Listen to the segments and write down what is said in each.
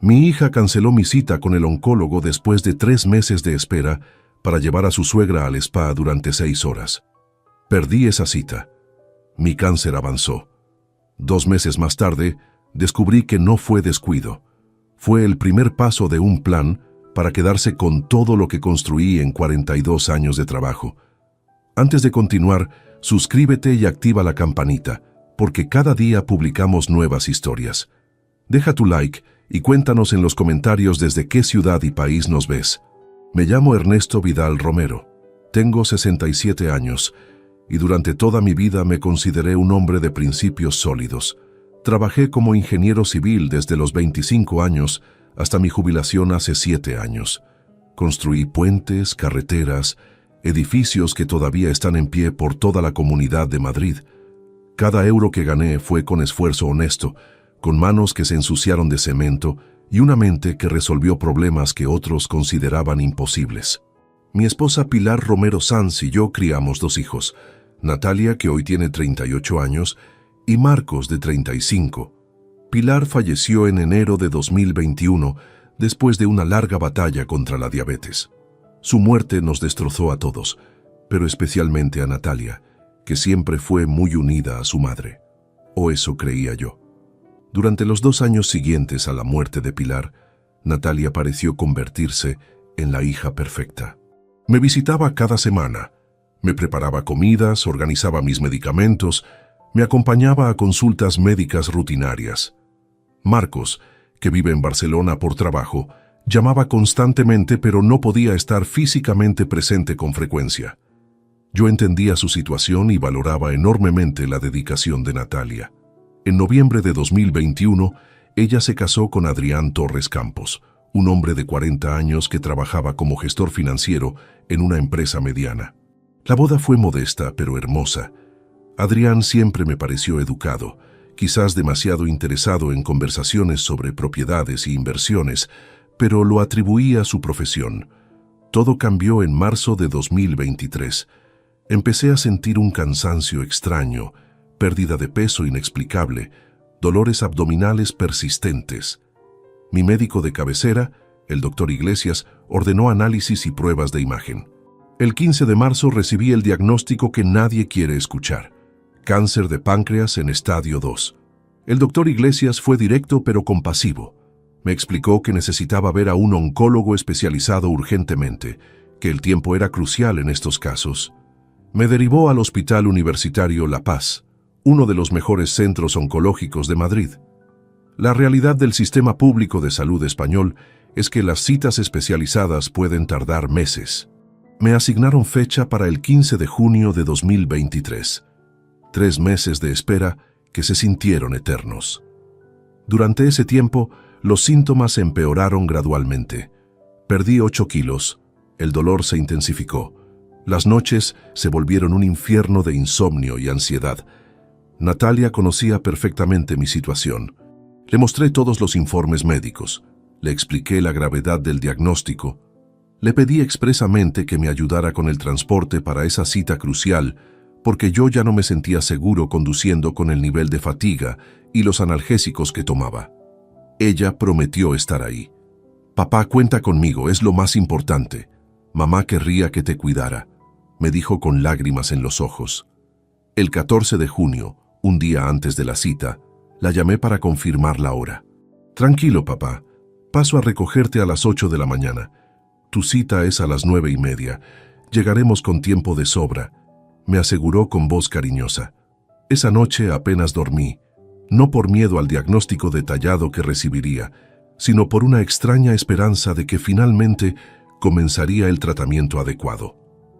Mi hija canceló mi cita con el oncólogo después de 3 meses de espera para llevar a su suegra al spa durante 6 horas. Perdí esa cita. Mi cáncer avanzó. 2 meses más tarde, descubrí que no fue descuido. Fue el primer paso de un plan para quedarse con todo lo que construí en 42 años de trabajo. Antes de continuar, suscríbete y activa la campanita, porque cada día publicamos nuevas historias. Deja tu like y cuéntanos en los comentarios desde qué ciudad y país nos ves. Me llamo Ernesto Vidal Romero. Tengo 67 años y durante toda mi vida me consideré un hombre de principios sólidos. Trabajé como ingeniero civil desde los 25 años hasta mi jubilación hace 7 años. Construí puentes, carreteras, edificios que todavía están en pie por toda la comunidad de Madrid. Cada euro que gané fue con esfuerzo honesto, con manos que se ensuciaron de cemento y una mente que resolvió problemas que otros consideraban imposibles. Mi esposa Pilar Romero Sanz y yo criamos 2 hijos, Natalia, que hoy tiene 38 años, y Marcos, de 35. Pilar falleció en enero de 2021 después de una larga batalla contra la diabetes. Su muerte nos destrozó a todos, pero especialmente a Natalia, que siempre fue muy unida a su madre. O eso creía yo. Durante los 2 años siguientes a la muerte de Pilar, Natalia pareció convertirse en la hija perfecta. Me visitaba cada semana, me preparaba comidas, organizaba mis medicamentos, me acompañaba a consultas médicas rutinarias. Marcos, que vive en Barcelona por trabajo, llamaba constantemente pero no podía estar físicamente presente con frecuencia. Yo entendía su situación y valoraba enormemente la dedicación de Natalia. En noviembre de 2021, ella se casó con Adrián Torres Campos, un hombre de 40 años que trabajaba como gestor financiero en una empresa mediana. La boda fue modesta pero hermosa. Adrián siempre me pareció educado, quizás demasiado interesado en conversaciones sobre propiedades y inversiones, pero lo atribuía a su profesión. Todo cambió en marzo de 2023. Empecé a sentir un cansancio extraño, pérdida de peso inexplicable, dolores abdominales persistentes. Mi médico de cabecera, el doctor Iglesias, ordenó análisis y pruebas de imagen. El 15 de marzo recibí el diagnóstico que nadie quiere escuchar: cáncer de páncreas en estadio 2. El doctor Iglesias fue directo pero compasivo. Me explicó que necesitaba ver a un oncólogo especializado urgentemente, que el tiempo era crucial en estos casos. Me derivó al Hospital Universitario La Paz, uno de los mejores centros oncológicos de Madrid. La realidad del sistema público de salud español es que las citas especializadas pueden tardar meses. Me asignaron fecha para el 15 de junio de 2023. 3 meses de espera que se sintieron eternos. Durante ese tiempo, los síntomas empeoraron gradualmente. Perdí 8 kilos, el dolor se intensificó. Las noches se volvieron un infierno de insomnio y ansiedad. Natalia conocía perfectamente mi situación. Le mostré todos los informes médicos, le expliqué la gravedad del diagnóstico, le pedí expresamente que me ayudara con el transporte para esa cita crucial, porque yo ya no me sentía seguro conduciendo con el nivel de fatiga y los analgésicos que tomaba. Ella prometió estar ahí. «Papá, cuenta conmigo, es lo más importante. Mamá querría que te cuidara», me dijo con lágrimas en los ojos. El 14 de junio, un día antes de la cita, la llamé para confirmar la hora. «Tranquilo, papá. Paso a recogerte a las 8 de la mañana. Tu cita es a las 9:30. Llegaremos con tiempo de sobra», me aseguró con voz cariñosa. Esa noche apenas dormí, no por miedo al diagnóstico detallado que recibiría, sino por una extraña esperanza de que finalmente comenzaría el tratamiento adecuado.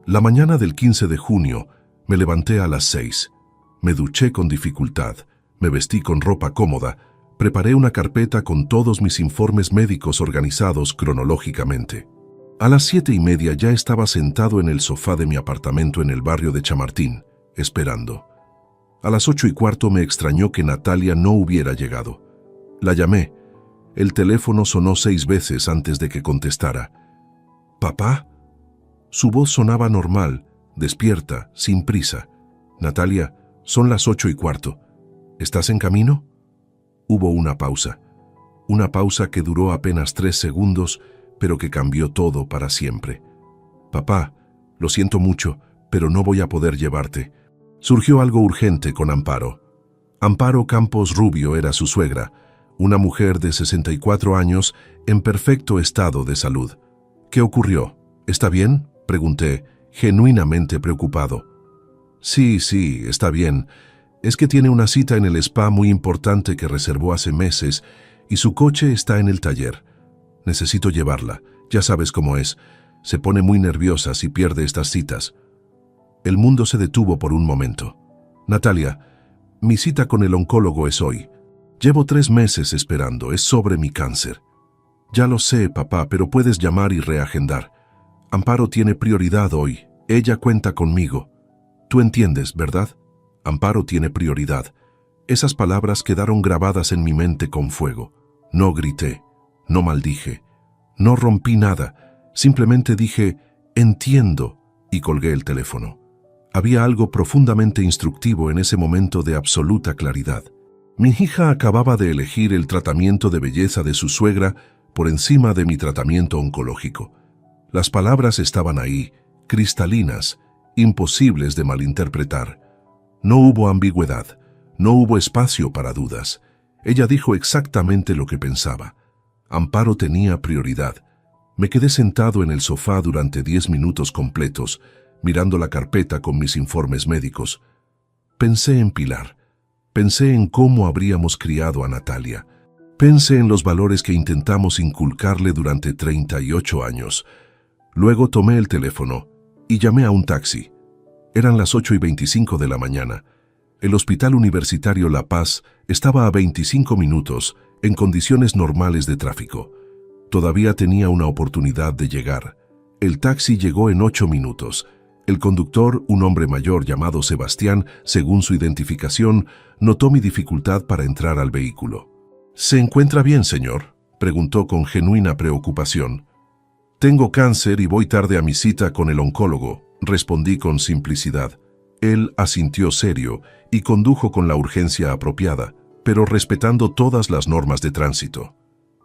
La mañana del 15 de junio me levanté a las 6. Me duché con dificultad, me vestí con ropa cómoda, preparé una carpeta con todos mis informes médicos organizados cronológicamente. A las 7:30 ya estaba sentado en el sofá de mi apartamento en el barrio de Chamartín, esperando. A las 8:15 me extrañó que Natalia no hubiera llegado. La llamé. El teléfono sonó 6 veces antes de que contestara. «¿Papá?» Su voz sonaba normal, despierta, sin prisa. «Natalia, son las 8:15. ¿Estás en camino?» Hubo una pausa. Una pausa que duró apenas 3 segundos, pero que cambió todo para siempre. Papá, lo siento mucho, pero no voy a poder llevarte. Surgió algo urgente con Amparo. Amparo Campos Rubio era su suegra, una mujer de 64 años en perfecto estado de salud. ¿Qué ocurrió? ¿Está bien?, pregunté, genuinamente preocupado. Sí, está bien. Es que tiene una cita en el spa muy importante que reservó hace meses y su coche está en el taller. Necesito llevarla. Ya sabes cómo es. Se pone muy nerviosa si pierde estas citas. El mundo se detuvo por un momento. Natalia, mi cita con el oncólogo es hoy. Llevo 3 meses esperando. Es sobre mi cáncer. Ya lo sé, papá, pero puedes llamar y reagendar. Amparo tiene prioridad hoy. Ella cuenta conmigo. Tú entiendes, ¿verdad? Amparo tiene prioridad. Esas palabras quedaron grabadas en mi mente con fuego. No grité, no maldije, no rompí nada. Simplemente dije, entiendo, y colgué el teléfono. Había algo profundamente instructivo en ese momento de absoluta claridad. Mi hija acababa de elegir el tratamiento de belleza de su suegra por encima de mi tratamiento oncológico. Las palabras estaban ahí, cristalinas, imposibles de malinterpretar. No hubo ambigüedad, no hubo espacio para dudas. Ella dijo exactamente lo que pensaba. Amparo tenía prioridad. Me quedé sentado en el sofá durante 10 minutos completos, mirando la carpeta con mis informes médicos. Pensé en Pilar. Pensé en cómo habríamos criado a Natalia. Pensé en los valores que intentamos inculcarle durante 38 años. Luego tomé el teléfono y llamé a un taxi. Eran las 8:25 de la mañana. El Hospital Universitario La Paz estaba a 25 minutos en condiciones normales de tráfico. Todavía tenía una oportunidad de llegar. El taxi llegó en 8 minutos. El conductor, un hombre mayor llamado Sebastián, según su identificación, notó mi dificultad para entrar al vehículo. ¿Se encuentra bien, señor?, preguntó con genuina preocupación. Tengo cáncer y voy tarde a mi cita con el oncólogo, respondí con simplicidad. Él asintió serio y condujo con la urgencia apropiada, pero respetando todas las normas de tránsito.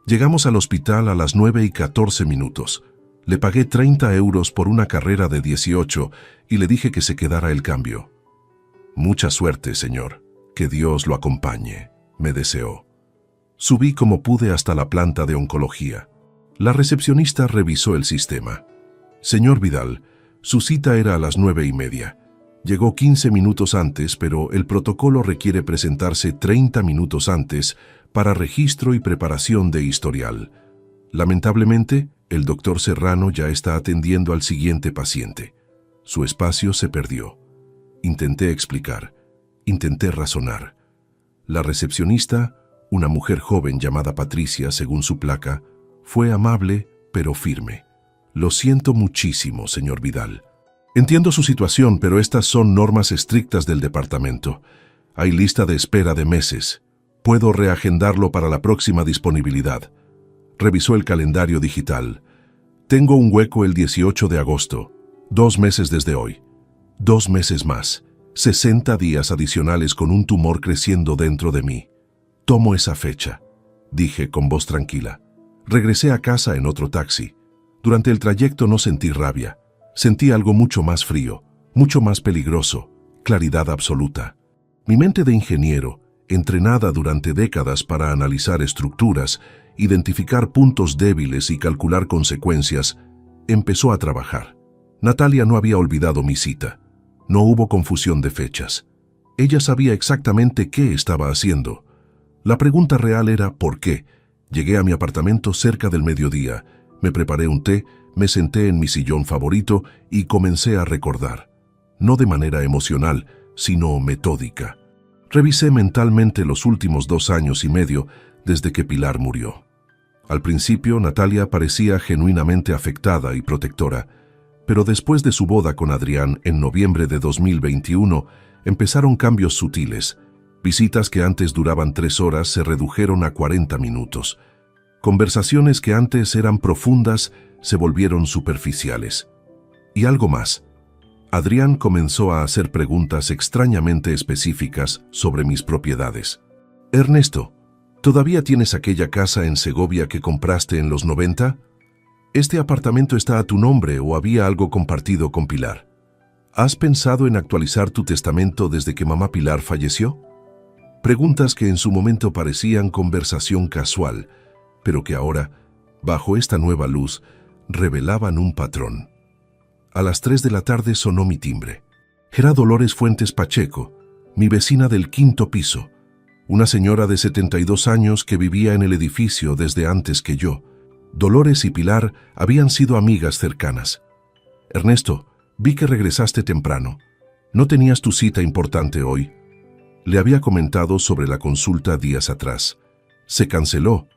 Llegamos al hospital a las 9:14. Le pagué 30 euros por una carrera de 18 y le dije que se quedara el cambio. Mucha suerte, señor. Que Dios lo acompañe, me deseó. Subí como pude hasta la planta de oncología. La recepcionista revisó el sistema. Señor Vidal, su cita era a las 9:30. Llegó 15 minutos antes, pero el protocolo requiere presentarse 30 minutos antes para registro y preparación de historial. Lamentablemente, el doctor Serrano ya está atendiendo al siguiente paciente. Su espacio se perdió. Intenté explicar, intenté razonar. La recepcionista, una mujer joven llamada Patricia según su placa, fue amable pero firme. Lo siento muchísimo, señor Vidal. Entiendo su situación, pero estas son normas estrictas del departamento. Hay lista de espera de meses. Puedo reagendarlo para la próxima disponibilidad. Revisó el calendario digital. Tengo un hueco el 18 de agosto, 2 meses desde hoy. 2 meses más, 60 días adicionales con un tumor creciendo dentro de mí. Tomo esa fecha, dije con voz tranquila. Regresé a casa en otro taxi. Durante el trayecto no sentí rabia. Sentí algo mucho más frío, mucho más peligroso, claridad absoluta. Mi mente de ingeniero, entrenada durante décadas para analizar estructuras, identificar puntos débiles y calcular consecuencias, empezó a trabajar. Natalia no había olvidado mi cita. No hubo confusión de fechas. Ella sabía exactamente qué estaba haciendo. La pregunta real era ¿por qué? Llegué a mi apartamento cerca del mediodía, me preparé un té, me senté en mi sillón favorito y comencé a recordar. No de manera emocional, sino metódica. Revisé mentalmente los últimos 2 años y medio desde que Pilar murió. Al principio, Natalia parecía genuinamente afectada y protectora, pero después de su boda con Adrián en noviembre de 2021, empezaron cambios sutiles. Visitas que antes duraban 3 horas se redujeron a 40 minutos. Conversaciones que antes eran profundas se volvieron superficiales. Y algo más. Adrián comenzó a hacer preguntas extrañamente específicas sobre mis propiedades. Ernesto, ¿Todavía tienes aquella casa en Segovia que compraste en los 90? ¿Este apartamento está a tu nombre o había algo compartido con Pilar? ¿Has pensado en actualizar tu testamento desde que mamá Pilar falleció? Preguntas que en su momento parecían conversación casual, pero que ahora, bajo esta nueva luz, revelaban un patrón. A las 3 de la tarde sonó mi timbre. Era Dolores Fuentes Pacheco, mi vecina del 5º piso, una señora de 72 años que vivía en el edificio desde antes que yo. Dolores y Pilar habían sido amigas cercanas. Ernesto, vi que regresaste temprano. ¿No tenías tu cita importante hoy? Le había comentado sobre la consulta días atrás. Se canceló,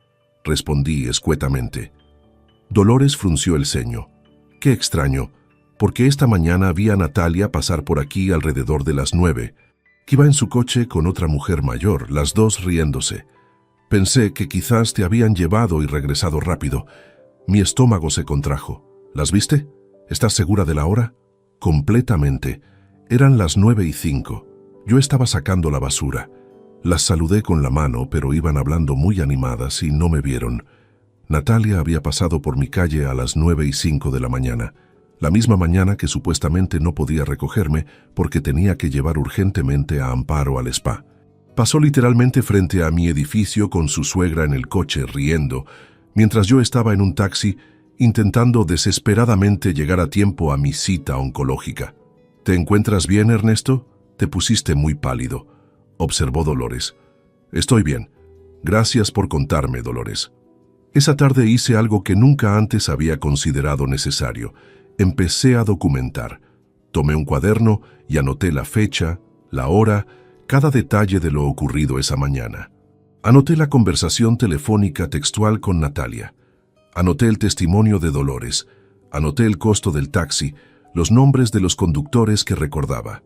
respondí escuetamente. Dolores frunció el ceño. Qué extraño, porque esta mañana vi a Natalia pasar por aquí alrededor de las 9, que iba en su coche con otra mujer mayor, las dos riéndose. Pensé que quizás te habían llevado y regresado rápido. Mi estómago se contrajo. ¿Las viste? ¿Estás segura de la hora? Completamente. Eran las 9:05. Yo estaba sacando la basura. Las saludé con la mano, pero iban hablando muy animadas y no me vieron. Natalia había pasado por mi calle a las 9:05 de la mañana. La misma mañana que supuestamente no podía recogerme porque tenía que llevar urgentemente a Amparo al spa. Pasó literalmente frente a mi edificio con su suegra en el coche riendo, mientras yo estaba en un taxi intentando desesperadamente llegar a tiempo a mi cita oncológica. ¿Te encuentras bien, Ernesto? Te pusiste muy pálido, observó Dolores. Estoy bien. Gracias por contarme, Dolores. Esa tarde hice algo que nunca antes había considerado necesario. Empecé a documentar. Tomé un cuaderno y anoté la fecha, la hora, cada detalle de lo ocurrido esa mañana. Anoté la conversación telefónica textual con Natalia. Anoté el testimonio de Dolores. Anoté el costo del taxi, los nombres de los conductores que recordaba.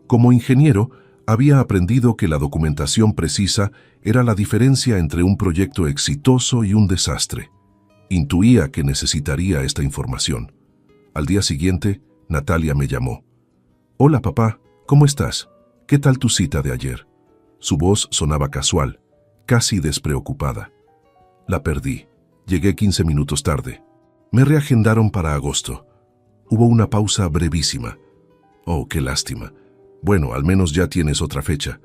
Como ingeniero, había aprendido que la documentación precisa era la diferencia entre un proyecto exitoso y un desastre. Intuía que necesitaría esta información. Al día siguiente, Natalia me llamó. «Hola, papá, ¿cómo estás? ¿Qué tal tu cita de ayer?» Su voz sonaba casual, casi despreocupada. La perdí. Llegué 15 minutos tarde. Me reagendaron para agosto. Hubo una pausa brevísima. Oh, qué lástima. Bueno, al menos ya tienes otra fecha.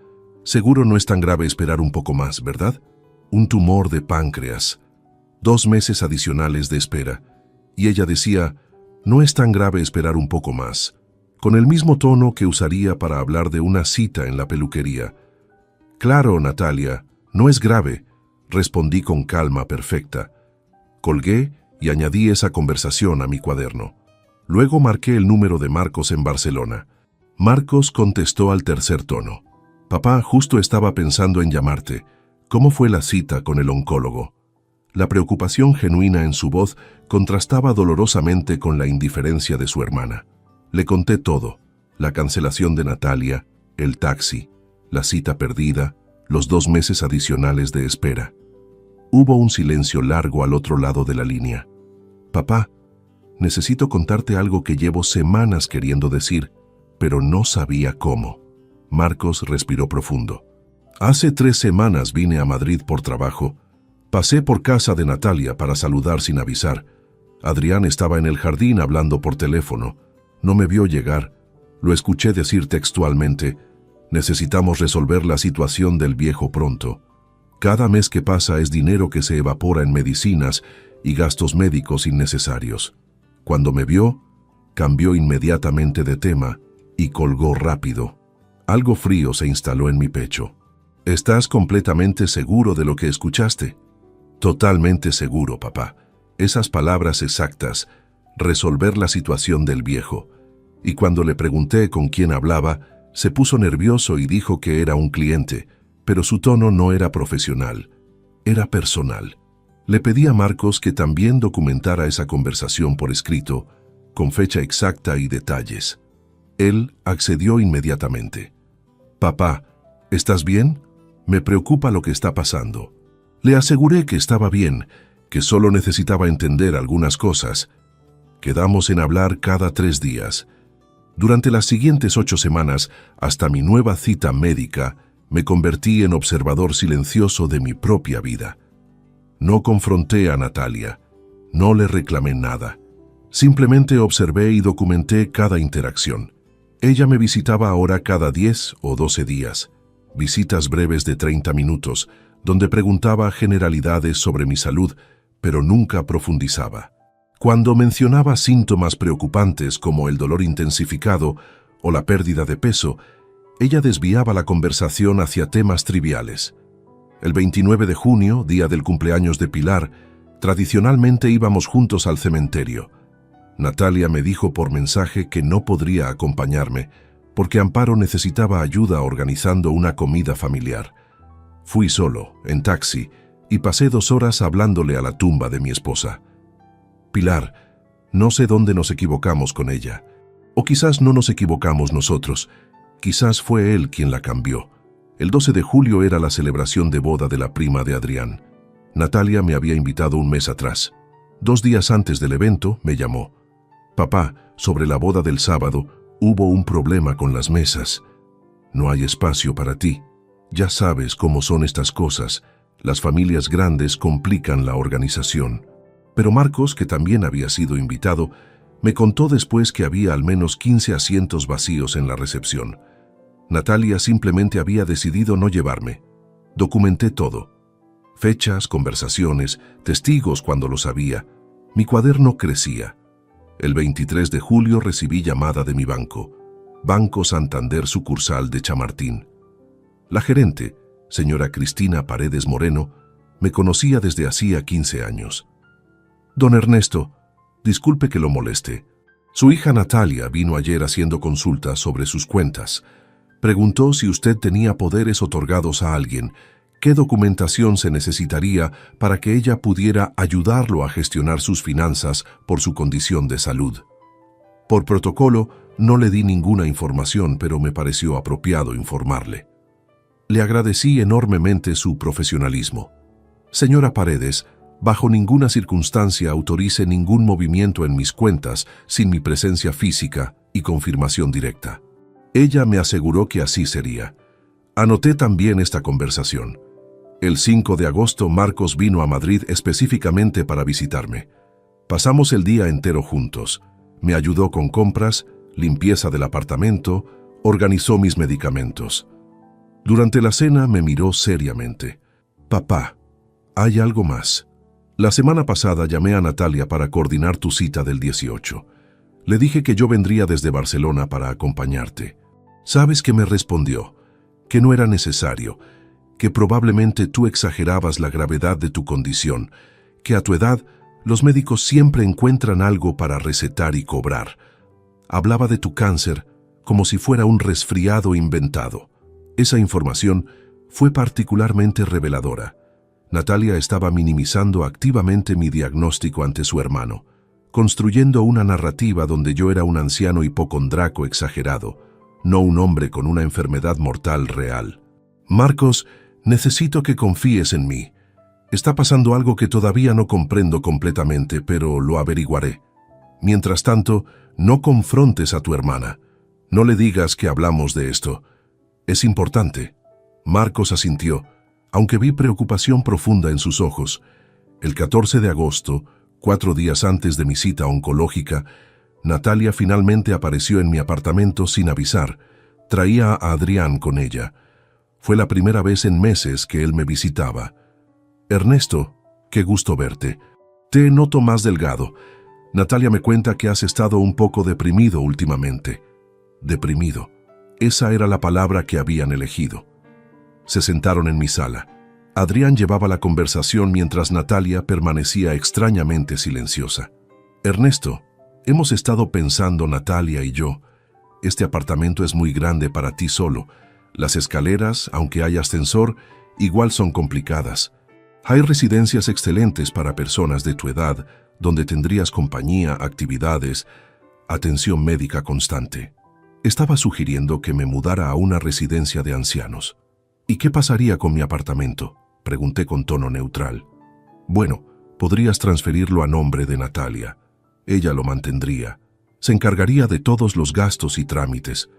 Seguro no es tan grave esperar un poco más, ¿verdad? Un tumor de páncreas. 2 meses adicionales de espera. Y ella decía, no es tan grave esperar un poco más, con el mismo tono que usaría para hablar de una cita en la peluquería. Claro, Natalia, no es grave, respondí con calma perfecta. Colgué y añadí esa conversación a mi cuaderno. Luego marqué el número de Marcos en Barcelona. Marcos contestó al tercer tono. Papá, justo estaba pensando en llamarte. ¿Cómo fue la cita con el oncólogo? La preocupación genuina en su voz contrastaba dolorosamente con la indiferencia de su hermana. Le conté todo, la cancelación de Natalia, el taxi, la cita perdida, los 2 meses adicionales de espera. Hubo un silencio largo al otro lado de la línea. Papá, necesito contarte algo que llevo semanas queriendo decir, pero no sabía cómo. Marcos respiró profundo. Hace 3 semanas vine a Madrid por trabajo. Pasé por casa de Natalia para saludar sin avisar. Adrián estaba en el jardín hablando por teléfono. No me vio llegar. Lo escuché decir textualmente, necesitamos resolver la situación del viejo pronto. Cada mes que pasa es dinero que se evapora en medicinas y gastos médicos innecesarios. Cuando me vio, cambió inmediatamente de tema y colgó rápido. Algo frío se instaló en mi pecho. ¿Estás completamente seguro de lo que escuchaste? Totalmente seguro, papá. Esas palabras exactas, resolver la situación del viejo. Y cuando le pregunté con quién hablaba, se puso nervioso y dijo que era un cliente, pero su tono no era profesional, era personal. Le pedí a Marcos que también documentara esa conversación por escrito, con fecha exacta y detalles. Él accedió inmediatamente. Papá, ¿estás bien? Me preocupa lo que está pasando. Le aseguré que estaba bien, que solo necesitaba entender algunas cosas. Quedamos en hablar cada 3 días. Durante las siguientes 8 semanas, hasta mi nueva cita médica, Me convertí en observador silencioso de mi propia vida. No confronté a Natalia, no le reclamé nada. Simplemente observé y documenté cada interacción. Ella me visitaba ahora cada 10 o 12 días, visitas breves de 30 minutos, donde preguntaba generalidades sobre mi salud, pero nunca profundizaba. Cuando mencionaba síntomas preocupantes como el dolor intensificado o la pérdida de peso, ella desviaba la conversación hacia temas triviales. El 29 de junio, día del cumpleaños de Pilar, tradicionalmente íbamos juntos al cementerio. Natalia me dijo por mensaje que no podría acompañarme, porque Amparo necesitaba ayuda organizando una comida familiar. Fui solo, en taxi, y pasé 2 horas hablándole a la tumba de mi esposa. Pilar, no sé dónde nos equivocamos con ella. O quizás no nos equivocamos nosotros. Quizás fue él quien la cambió. El 12 de julio era la celebración de boda de la prima de Adrián. Natalia me había invitado un mes atrás. 2 días antes del evento me llamó. Papá, sobre la boda del sábado, hubo un problema con las mesas. No hay espacio para ti. Ya sabes cómo son estas cosas. Las familias grandes complican la organización. Pero Marcos, que también había sido invitado, me contó después que había al menos 15 asientos vacíos en la recepción. Natalia simplemente había decidido no llevarme. Documenté todo. Fechas, conversaciones, testigos cuando lo sabía. Mi cuaderno crecía. El 23 de julio recibí llamada de mi banco, Banco Santander sucursal de Chamartín. La gerente, señora Cristina Paredes Moreno, me conocía desde hacía 15 años. Don Ernesto, disculpe que lo moleste. Su hija Natalia vino ayer haciendo consultas sobre sus cuentas. Preguntó si usted tenía poderes otorgados a alguien, qué documentación se necesitaría para que ella pudiera ayudarlo a gestionar sus finanzas por su condición de salud. Por protocolo, no le di ninguna información, pero me pareció apropiado informarle. Le agradecí enormemente su profesionalismo. Señora Paredes, bajo ninguna circunstancia autorice ningún movimiento en mis cuentas sin mi presencia física y confirmación directa. Ella me aseguró que así sería. Anoté también esta conversación. El 5 de agosto Marcos vino a Madrid específicamente para visitarme. Pasamos el día entero juntos. Me ayudó con compras, limpieza del apartamento, organizó mis medicamentos. Durante la cena me miró seriamente. Papá, hay algo más. La semana pasada llamé a Natalia para coordinar tu cita del 18. Le dije que yo vendría desde Barcelona para acompañarte. ¿Sabes qué me respondió? Que no era necesario, que probablemente tú exagerabas la gravedad de tu condición, que a tu edad los médicos siempre encuentran algo para recetar y cobrar. Hablaba de tu cáncer como si fuera un resfriado inventado. Esa información fue particularmente reveladora. Natalia estaba minimizando activamente mi diagnóstico ante su hermano, construyendo una narrativa donde yo era un anciano hipocondriaco exagerado, no un hombre con una enfermedad mortal real. Marcos, necesito que confíes en mí. Está pasando algo que todavía no comprendo completamente, pero lo averiguaré. Mientras tanto, no confrontes a tu hermana. No le digas que hablamos de esto. Es importante. Marcos asintió, aunque vi preocupación profunda en sus ojos. El 14 de agosto, 4 días antes de mi cita oncológica, Natalia finalmente apareció en mi apartamento sin avisar. Traía a Adrián con ella. Fue la primera vez en meses que él me visitaba. Ernesto, qué gusto verte. Te noto más delgado. Natalia me cuenta que has estado un poco deprimido últimamente. Deprimido. Esa era la palabra que habían elegido. Se sentaron en mi sala. Adrián llevaba la conversación mientras Natalia permanecía extrañamente silenciosa. Ernesto, hemos estado pensando Natalia y yo. Este apartamento es muy grande para ti solo. Las escaleras, aunque hay ascensor, igual son complicadas. Hay residencias excelentes para personas de tu edad, donde tendrías compañía, actividades, atención médica constante. Estaba sugiriendo que me mudara a una residencia de ancianos. ¿Y qué pasaría con mi apartamento?, pregunté con tono neutral. Bueno, podrías transferirlo a nombre de Natalia. Ella lo mantendría. Se encargaría de todos los gastos y trámites.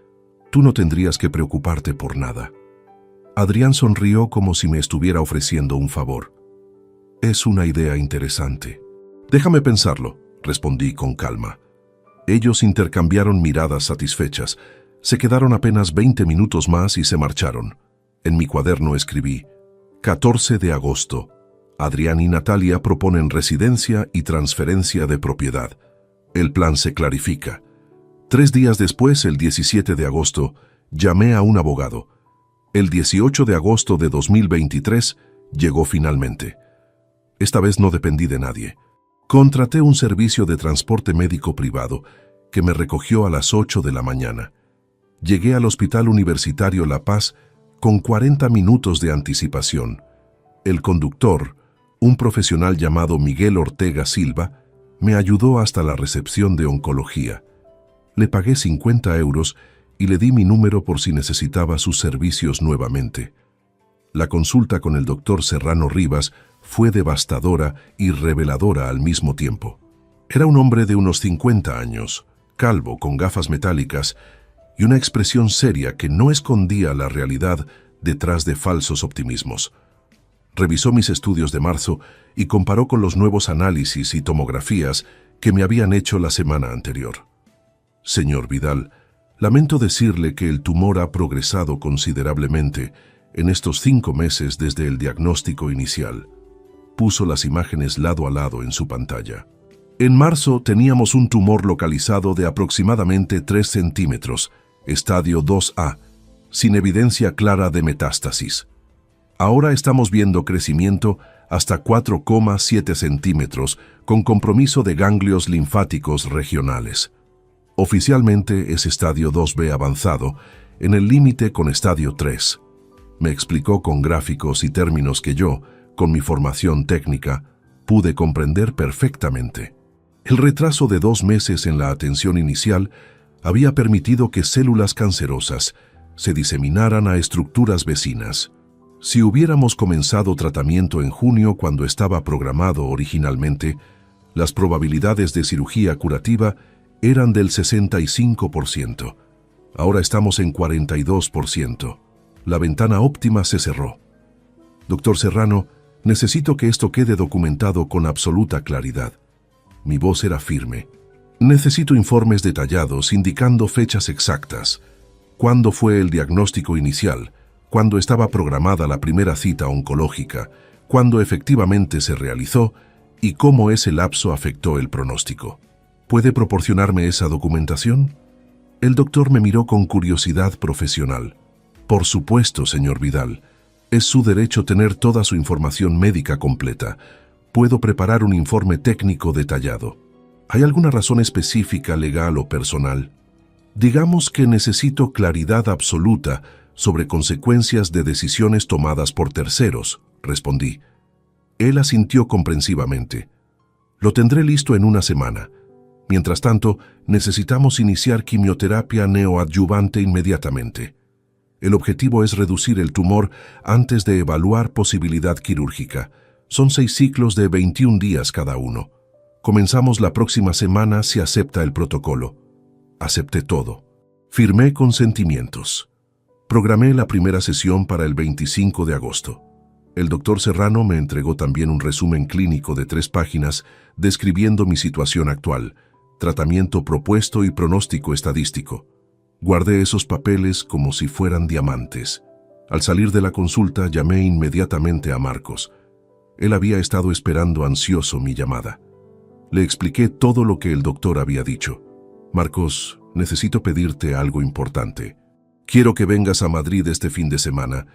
Tú no tendrías que preocuparte por nada. Adrián sonrió como si me estuviera ofreciendo un favor. Es una idea interesante. Déjame pensarlo, respondí con calma. Ellos intercambiaron miradas satisfechas. Se quedaron apenas 20 minutos más y se marcharon. En mi cuaderno escribí: 14 de agosto. Adrián y Natalia proponen residencia y transferencia de propiedad. El plan se clarifica. 3 días después, el 17 de agosto, llamé a un abogado. El 18 de agosto de 2023 llegó finalmente. Esta vez no dependí de nadie. Contraté un servicio de transporte médico privado que me recogió a las 8 de la mañana. Llegué al Hospital Universitario La Paz con 40 minutos de anticipación. El conductor, un profesional llamado Miguel Ortega Silva, me ayudó hasta la recepción de oncología. Le pagué 50 euros y le di mi número por si necesitaba sus servicios nuevamente. La consulta con el doctor Serrano Rivas fue devastadora y reveladora al mismo tiempo. Era un hombre de unos 50 años, calvo, con gafas metálicas y una expresión seria que no escondía la realidad detrás de falsos optimismos. Revisó mis estudios de marzo y comparó con los nuevos análisis y tomografías que me habían hecho la semana anterior. Señor Vidal, lamento decirle que el tumor ha progresado considerablemente en estos 5 meses desde el diagnóstico inicial. Puso las imágenes lado a lado en su pantalla. En marzo teníamos un tumor localizado de aproximadamente 3 centímetros, estadio 2A, sin evidencia clara de metástasis. Ahora estamos viendo crecimiento hasta 4,7 centímetros con compromiso de ganglios linfáticos regionales. Oficialmente es estadio 2B avanzado, en el límite con estadio 3. Me explicó con gráficos y términos que yo, con mi formación técnica, pude comprender perfectamente. El retraso de 2 meses en la atención inicial había permitido que células cancerosas se diseminaran a estructuras vecinas. Si hubiéramos comenzado tratamiento en junio cuando estaba programado originalmente, las probabilidades de cirugía curativa eran del 65%. Ahora estamos en 42%. La ventana óptima se cerró. Doctor Serrano, necesito que esto quede documentado con absoluta claridad. Mi voz era firme. Necesito informes detallados indicando fechas exactas. ¿Cuándo fue el diagnóstico inicial? ¿Cuándo estaba programada la primera cita oncológica? ¿Cuándo efectivamente se realizó? ¿Y cómo ese lapso afectó el pronóstico? ¿Puede proporcionarme esa documentación? El doctor me miró con curiosidad profesional. Por supuesto, señor Vidal. Es su derecho tener toda su información médica completa. Puedo preparar un informe técnico detallado. ¿Hay alguna razón específica, legal o personal? Digamos que necesito claridad absoluta sobre consecuencias de decisiones tomadas por terceros, respondí. Él asintió comprensivamente. Lo tendré listo en una semana. Mientras tanto, necesitamos iniciar quimioterapia neoadyuvante inmediatamente. El objetivo es reducir el tumor antes de evaluar posibilidad quirúrgica. Son 6 ciclos de 21 días cada uno. Comenzamos la próxima semana si acepta el protocolo. Acepté todo. Firmé consentimientos. Programé la primera sesión para el 25 de agosto. El doctor Serrano me entregó también un resumen clínico de 3 páginas describiendo mi situación actual, tratamiento propuesto y pronóstico estadístico. Guardé esos papeles como si fueran diamantes. Al salir de la consulta llamé inmediatamente a Marcos. Él había estado esperando ansioso mi llamada. Le expliqué todo lo que el doctor había dicho. Marcos, necesito pedirte algo importante. Quiero que vengas a Madrid este fin de semana.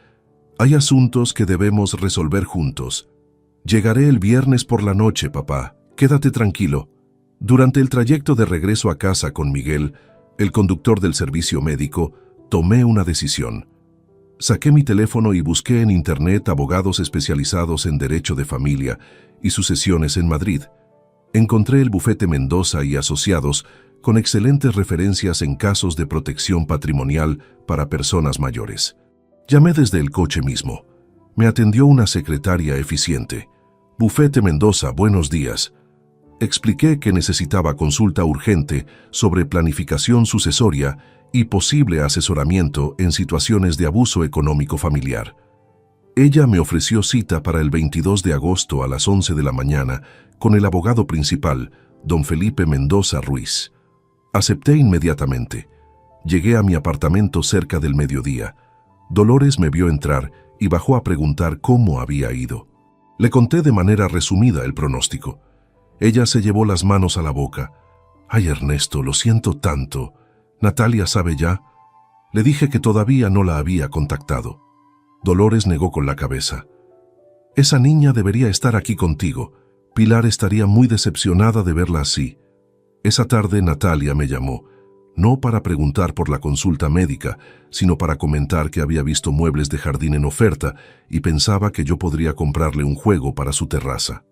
Hay asuntos que debemos resolver juntos. Llegaré el viernes por la noche, papá. Quédate tranquilo. Durante el trayecto de regreso a casa con Miguel, el conductor del servicio médico, tomé una decisión. Saqué mi teléfono y busqué en internet abogados especializados en derecho de familia y sucesiones en Madrid. Encontré el bufete Mendoza y Asociados con excelentes referencias en casos de protección patrimonial para personas mayores. Llamé desde el coche mismo. Me atendió una secretaria eficiente. Bufete Mendoza, buenos días. Expliqué que necesitaba consulta urgente sobre planificación sucesoria y posible asesoramiento en situaciones de abuso económico familiar. Ella me ofreció cita para el 22 de agosto a las 11 de la mañana con el abogado principal, don Felipe Mendoza Ruiz. Acepté inmediatamente. Llegué a mi apartamento cerca del mediodía. Dolores me vio entrar y bajó a preguntar cómo había ido. Le conté de manera resumida el pronóstico. Ella se llevó las manos a la boca. «Ay, Ernesto, lo siento tanto. ¿Natalia sabe ya?» Le dije que todavía no la había contactado. Dolores negó con la cabeza. «Esa niña debería estar aquí contigo. Pilar estaría muy decepcionada de verla así». Esa tarde Natalia me llamó, no para preguntar por la consulta médica, sino para comentar que había visto muebles de jardín en oferta y pensaba que yo podría comprarle un juego para su terraza.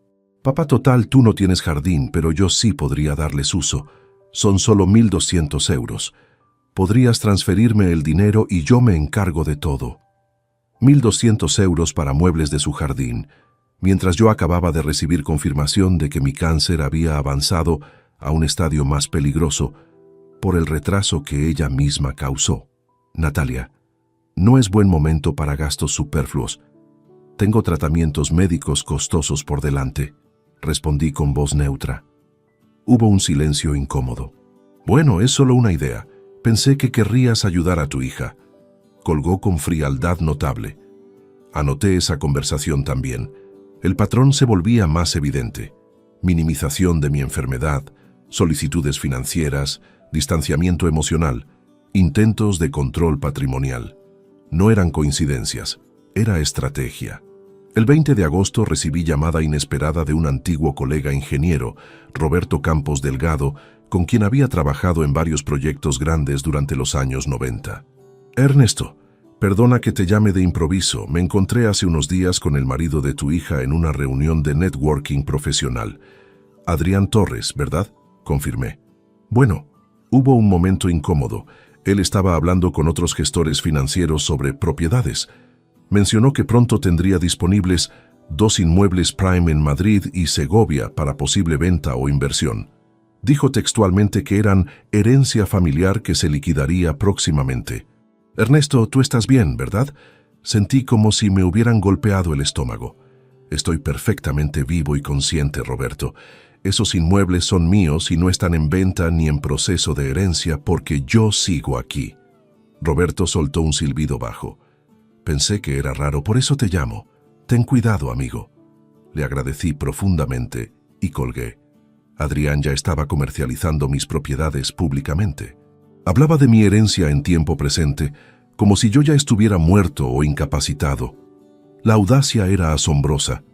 «Papá, total, tú no tienes jardín, pero yo sí podría darles uso. Son solo 1.200 euros. Podrías transferirme el dinero y yo me encargo de todo». 1.200 euros para muebles de su jardín, mientras yo acababa de recibir confirmación de que mi cáncer había avanzado a un estadio más peligroso por el retraso que ella misma causó. «Natalia, no es buen momento para gastos superfluos. Tengo tratamientos médicos costosos por delante», respondí con voz neutra. Hubo un silencio incómodo. «Bueno, es solo una idea. Pensé que querrías ayudar a tu hija», colgó con frialdad notable. Anoté esa conversación también. El patrón se volvía más evidente. Minimización de mi enfermedad, solicitudes financieras, distanciamiento emocional, intentos de control patrimonial. No eran coincidencias, era estrategia. El 20 de agosto recibí llamada inesperada de un antiguo colega ingeniero, Roberto Campos Delgado, con quien había trabajado en varios proyectos grandes durante los años 90. «Ernesto, perdona que te llame de improviso. Me encontré hace unos días con el marido de tu hija en una reunión de networking profesional. Adrián Torres, ¿verdad?», confirmé. «Bueno». Hubo un momento incómodo. Él estaba hablando con otros gestores financieros sobre propiedades. Mencionó que pronto tendría disponibles 2 inmuebles prime en Madrid y Segovia para posible venta o inversión. Dijo textualmente que eran herencia familiar que se liquidaría próximamente. «Ernesto, tú estás bien, ¿verdad?». Sentí como si me hubieran golpeado el estómago. «Estoy perfectamente vivo y consciente, Roberto. Esos inmuebles son míos y no están en venta ni en proceso de herencia porque yo sigo aquí». Roberto soltó un silbido bajo. «Pensé que era raro, por eso te llamo. Ten cuidado, amigo». Le agradecí profundamente y colgué. Adrián ya estaba comercializando mis propiedades públicamente. Hablaba de mi herencia en tiempo presente, como si yo ya estuviera muerto o incapacitado. La audacia era asombrosa.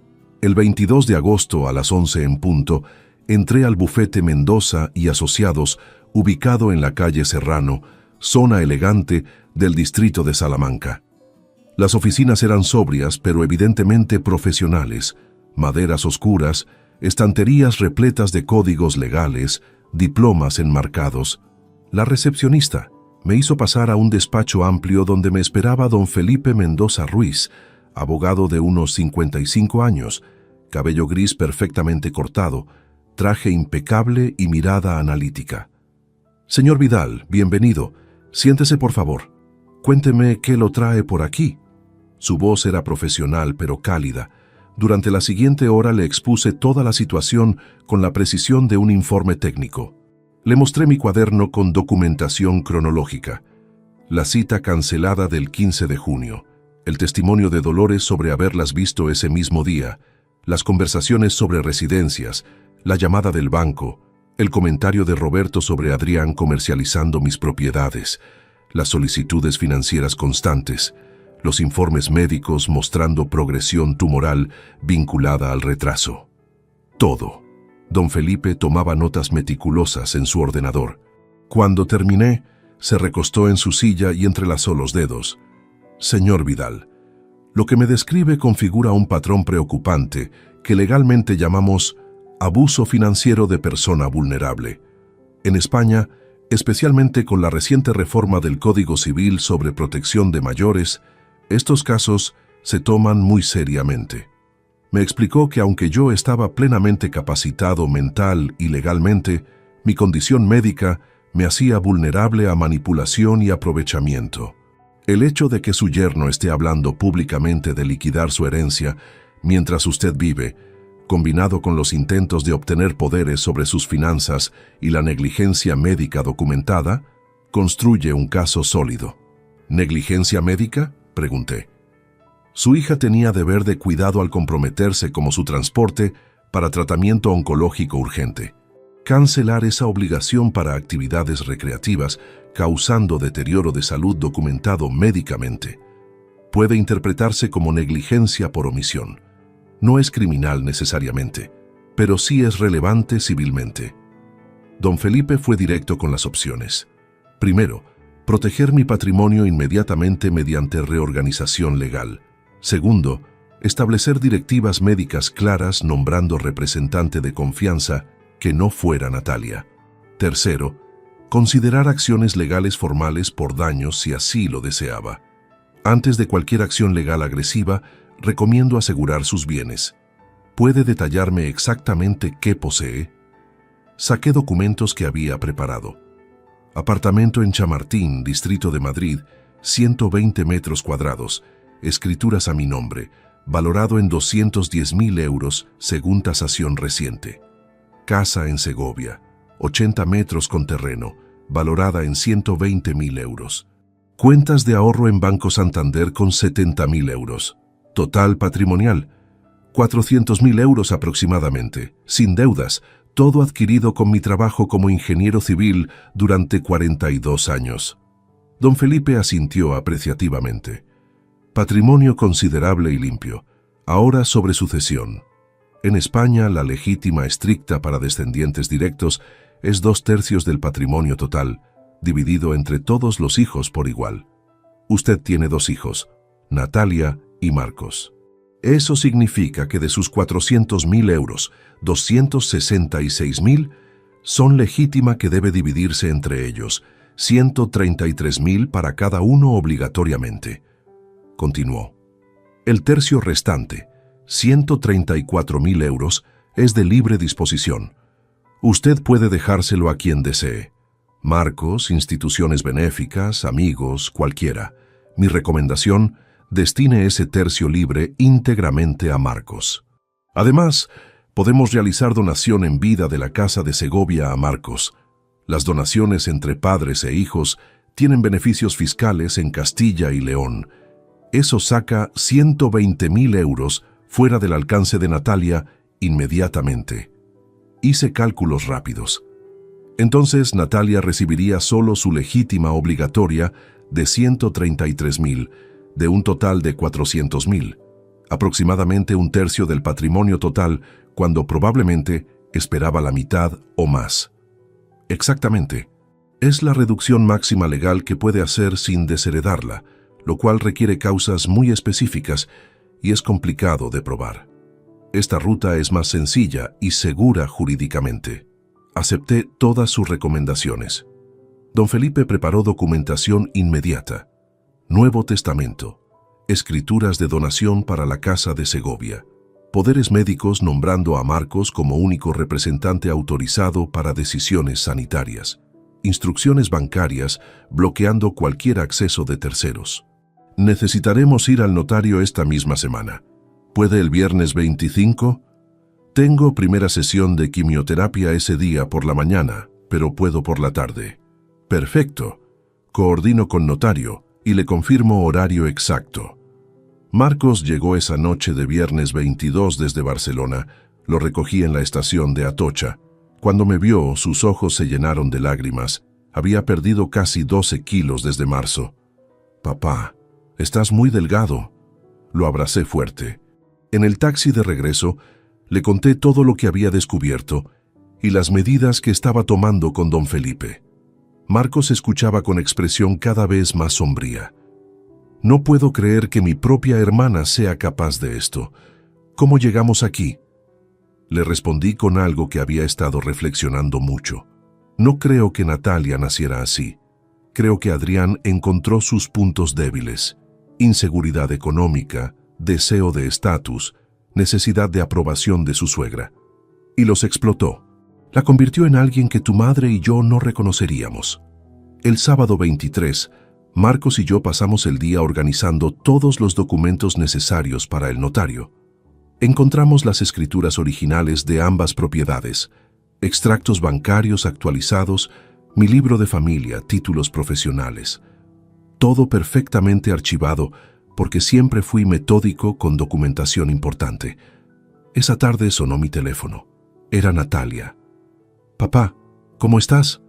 El 22 de agosto a las 11 en punto, entré al bufete Mendoza y Asociados, ubicado en la calle Serrano, zona elegante del distrito de Salamanca. Las oficinas eran sobrias, pero evidentemente profesionales, maderas oscuras, estanterías repletas de códigos legales, diplomas enmarcados. La recepcionista me hizo pasar a un despacho amplio donde me esperaba don Felipe Mendoza Ruiz, abogado de unos 55 años, cabello gris perfectamente cortado, traje impecable y mirada analítica. «Señor Vidal, bienvenido. Siéntese, por favor. Cuénteme qué lo trae por aquí». Su voz era profesional pero cálida. Durante la siguiente hora le expuse toda la situación con la precisión de un informe técnico. Le mostré mi cuaderno con documentación cronológica. La cita cancelada del 15 de junio. El testimonio de Dolores sobre haberlas visto ese mismo día, las conversaciones sobre residencias, la llamada del banco, el comentario de Roberto sobre Adrián comercializando mis propiedades, las solicitudes financieras constantes, los informes médicos mostrando progresión tumoral vinculada al retraso. Todo. Don Felipe tomaba notas meticulosas en su ordenador. Cuando terminé, se recostó en su silla y entrelazó los dedos. «Señor Vidal, lo que me describe configura un patrón preocupante que legalmente llamamos abuso financiero de persona vulnerable. En España, especialmente con la reciente reforma del Código Civil sobre protección de mayores, estos casos se toman muy seriamente». Me explicó que aunque yo estaba plenamente capacitado mental y legalmente, mi condición médica Me hacía vulnerable a manipulación y aprovechamiento. El hecho de que su yerno esté hablando públicamente de liquidar su herencia mientras usted vive, combinado con los intentos de obtener poderes sobre sus finanzas y la negligencia médica documentada, construye un caso sólido. ¿Negligencia médica?, pregunté. Su hija tenía deber de cuidado al comprometerse como su transporte para tratamiento oncológico urgente. Cancelar esa obligación para actividades recreativas, causando deterioro de salud documentado médicamente, puede interpretarse como negligencia por omisión. No es criminal necesariamente, pero sí es relevante civilmente. Don Felipe fue directo con las opciones. Primero, proteger mi patrimonio inmediatamente mediante reorganización legal. Segundo, establecer directivas médicas claras nombrando representante de confianza que no fuera Natalia. Tercero, considerar acciones legales formales por daños si así lo deseaba. Antes de cualquier acción legal agresiva, recomiendo asegurar sus bienes. ¿Puede detallarme exactamente qué posee? Saqué documentos que había preparado. Apartamento en Chamartín, Distrito de Madrid, 120 metros cuadrados, escrituras a mi nombre, valorado en 210.000 euros según tasación reciente. Casa en Segovia, 80 metros con terreno, valorada en 120.000 euros. Cuentas de ahorro en Banco Santander con 70.000 euros. Total patrimonial, 400.000 euros aproximadamente, sin deudas, todo adquirido con mi trabajo como ingeniero civil durante 42 años. Don Felipe asintió apreciativamente. Patrimonio considerable y limpio. Ahora sobre sucesión. En España, la legítima estricta para descendientes directos es 2/3 del patrimonio total, dividido entre todos los hijos por igual. Usted tiene 2 hijos, Natalia y Marcos. Eso significa que de sus 400.000 euros, 266.000 son legítima que debe dividirse entre ellos, 133.000 para cada uno obligatoriamente. Continuó. El tercio restante, 134.000 euros, es de libre disposición. Usted puede dejárselo a quien desee. Marcos, instituciones benéficas, amigos, cualquiera. Mi recomendación, destine ese tercio libre íntegramente a Marcos. Además, podemos realizar donación en vida de la Casa de Segovia a Marcos. Las donaciones entre padres e hijos tienen beneficios fiscales en Castilla y León. Eso saca 120.000 euros fuera del alcance de Natalia inmediatamente. Hice cálculos rápidos. Entonces Natalia recibiría solo su legítima obligatoria de 133.000, de un total de 400.000, aproximadamente 1/3 del patrimonio total, cuando probablemente esperaba la mitad o más. Exactamente. Es la reducción máxima legal que puede hacer sin desheredarla, lo cual requiere causas muy específicas y es complicado de probar. Esta ruta es más sencilla y segura jurídicamente. Acepté todas sus recomendaciones. Don Felipe preparó documentación inmediata. Nuevo Testamento, escrituras de donación para la Casa de Segovia, poderes médicos nombrando a Marcos como único representante autorizado para decisiones sanitarias, instrucciones bancarias bloqueando cualquier acceso de terceros. Necesitaremos ir al notario esta misma semana. ¿Puede el viernes 25? Tengo primera sesión de quimioterapia ese día por la mañana, pero puedo por la tarde. Perfecto. Coordino con notario y le confirmo horario exacto. Marcos llegó esa noche de viernes 22 desde Barcelona. Lo recogí en la estación de Atocha. Cuando me vio, sus ojos se llenaron de lágrimas. Había perdido casi 12 kilos desde marzo. Papá, estás muy delgado. Lo abracé fuerte. En el taxi de regreso, le conté todo lo que había descubierto y las medidas que estaba tomando con don Felipe. Marcos escuchaba con expresión cada vez más sombría. No puedo creer que mi propia hermana sea capaz de esto. ¿Cómo llegamos aquí? Le respondí con algo que había estado reflexionando mucho. No creo que Natalia naciera así. Creo que Adrián encontró sus puntos débiles. Inseguridad económica, deseo de estatus, necesidad de aprobación de su suegra. Y los explotó. La convirtió en alguien que tu madre y yo no reconoceríamos. El sábado 23, Marcos y yo pasamos el día organizando todos los documentos necesarios para el notario. Encontramos las escrituras originales de ambas propiedades, extractos bancarios actualizados, mi libro de familia, títulos profesionales. Todo perfectamente archivado porque siempre fui metódico con documentación importante. Esa tarde sonó mi teléfono. Era Natalia. «Papá, ¿cómo estás?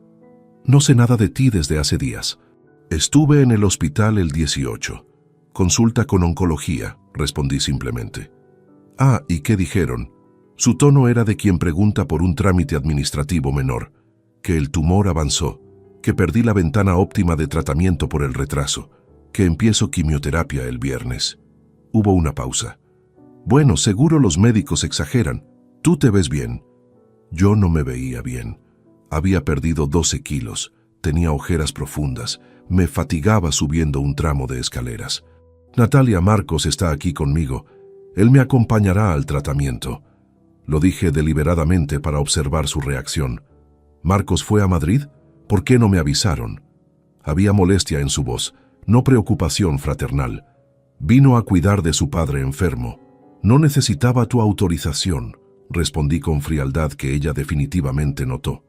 No sé nada de ti desde hace días». «Estuve en el hospital el 18. Consulta con oncología», respondí simplemente. «Ah, ¿y qué dijeron?» Su tono era de quien pregunta por un trámite administrativo menor. Que el tumor avanzó, que perdí la ventana óptima de tratamiento por el retraso, que empiezo quimioterapia el viernes. Hubo una pausa. «Bueno, seguro los médicos exageran. Tú te ves bien». Yo no me veía bien. Había perdido 12 kilos, tenía ojeras profundas, me fatigaba subiendo un tramo de escaleras. «Natalia, Marcos está aquí conmigo. Él me acompañará al tratamiento». Lo dije deliberadamente para observar su reacción. «¿Marcos fue a Madrid? ¿Por qué no me avisaron?» Había molestia en su voz, no preocupación fraternal. «Vino a cuidar de su padre enfermo. No necesitaba tu autorización», respondí con frialdad que ella definitivamente notó.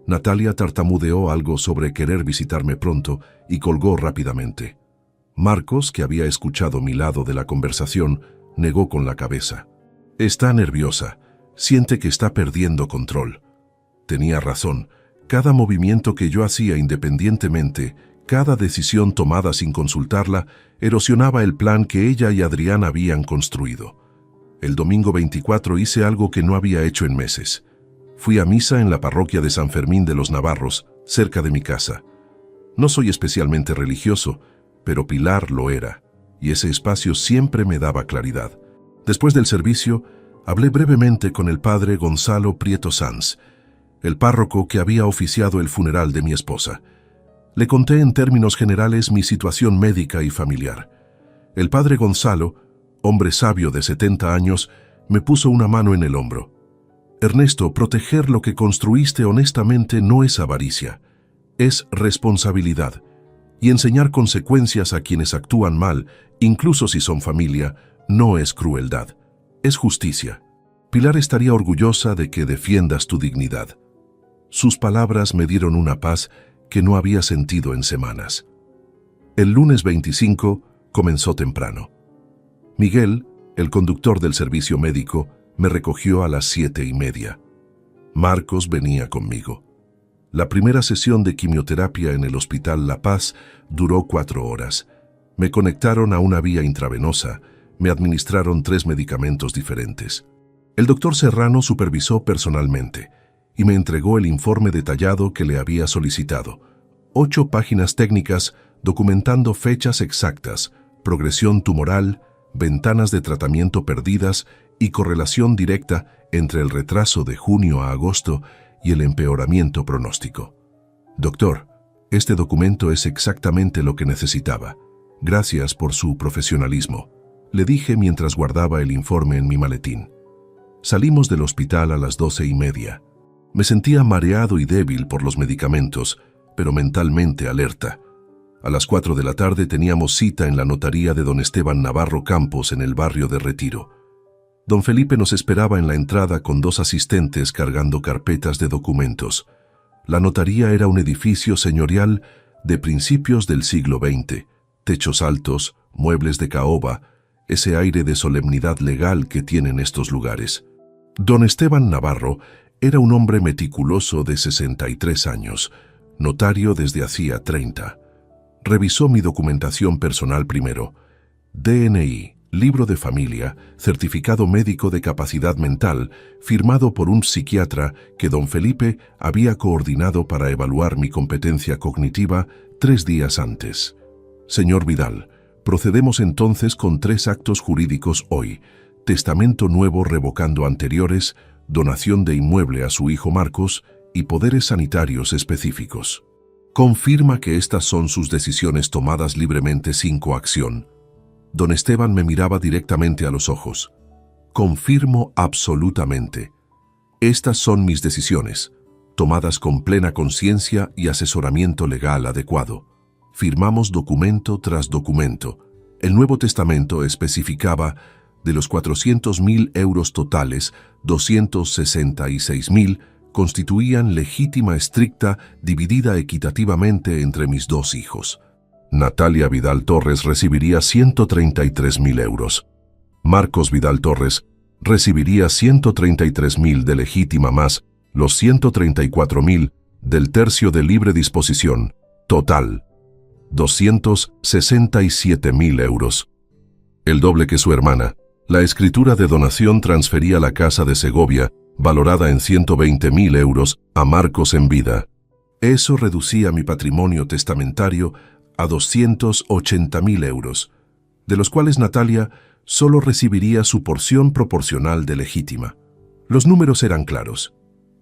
Natalia tartamudeó algo sobre querer visitarme pronto y colgó rápidamente. Marcos, que había escuchado mi lado de la conversación, negó con la cabeza. «Está nerviosa. Siente que está perdiendo control». Tenía razón. Cada movimiento que yo hacía independientemente, cada decisión tomada sin consultarla, erosionaba el plan que ella y Adrián habían construido. El domingo 24 hice algo que no había hecho en meses. Fui a misa en la parroquia de San Fermín de los Navarros, cerca de mi casa. No soy especialmente religioso, pero Pilar lo era, y ese espacio siempre me daba claridad. Después del servicio, hablé brevemente con el padre Gonzalo Prieto Sanz, el párroco que había oficiado el funeral de mi esposa. Le conté en términos generales mi situación médica y familiar. El padre Gonzalo, hombre sabio de 70 años, me puso una mano en el hombro. «Ernesto, proteger lo que construiste honestamente no es avaricia, es responsabilidad. Y enseñar consecuencias a quienes actúan mal, incluso si son familia, no es crueldad, es justicia. Pilar estaría orgullosa de que defiendas tu dignidad». Sus palabras me dieron una paz que no había sentido en semanas. El lunes 25 comenzó temprano. Miguel, el conductor del servicio médico, me recogió a las 7:30. Marcos venía conmigo. La primera sesión de quimioterapia en el Hospital La Paz duró 4 horas. Me conectaron a una vía intravenosa, me administraron 3 medicamentos diferentes. El doctor Serrano supervisó personalmente y me entregó el informe detallado que le había solicitado. 8 páginas técnicas documentando fechas exactas, progresión tumoral, ventanas de tratamiento perdidas y correlación directa entre el retraso de junio a agosto y el empeoramiento pronóstico. «Doctor, este documento es exactamente lo que necesitaba. Gracias por su profesionalismo», le dije mientras guardaba el informe en mi maletín. Salimos del hospital a las 12:30. Me sentía mareado y débil por los medicamentos, pero mentalmente alerta. A las 4 de la tarde teníamos cita en la notaría de don Esteban Navarro Campos en el barrio de Retiro. Don Felipe nos esperaba en la entrada con 2 asistentes cargando carpetas de documentos. La notaría era un edificio señorial de principios del siglo XX, techos altos, muebles de caoba, ese aire de solemnidad legal que tienen estos lugares. Don Esteban Navarro era un hombre meticuloso de 63 años, notario desde hacía 30. Revisó mi documentación personal primero: DNI, libro de familia, certificado médico de capacidad mental, firmado por un psiquiatra que don Felipe había coordinado para evaluar mi competencia cognitiva 3 días antes. «Señor Vidal, procedemos entonces con 3 actos jurídicos hoy: testamento nuevo revocando anteriores, donación de inmueble a su hijo Marcos y poderes sanitarios específicos. Confirma que estas son sus decisiones tomadas libremente sin coacción». Don Esteban me miraba directamente a los ojos. «Confirmo absolutamente». Estas son mis decisiones, tomadas con plena conciencia y asesoramiento legal adecuado. Firmamos documento tras documento. El Nuevo Testamento especificaba de los 400.000 euros totales, 266.000 constituían legítima estricta dividida equitativamente entre mis dos hijos. Natalia Vidal Torres recibiría 133.000 euros. Marcos Vidal Torres recibiría 133.000 de legítima más los 134.000 del tercio de libre disposición. Total, 267.000 euros. El doble que su hermana. La escritura de donación transfería la casa de Segovia, valorada en 120.000 euros, a Marcos en vida. Eso reducía mi patrimonio testamentario a 280.000 euros, de los cuales Natalia solo recibiría su porción proporcional de legítima. Los números eran claros.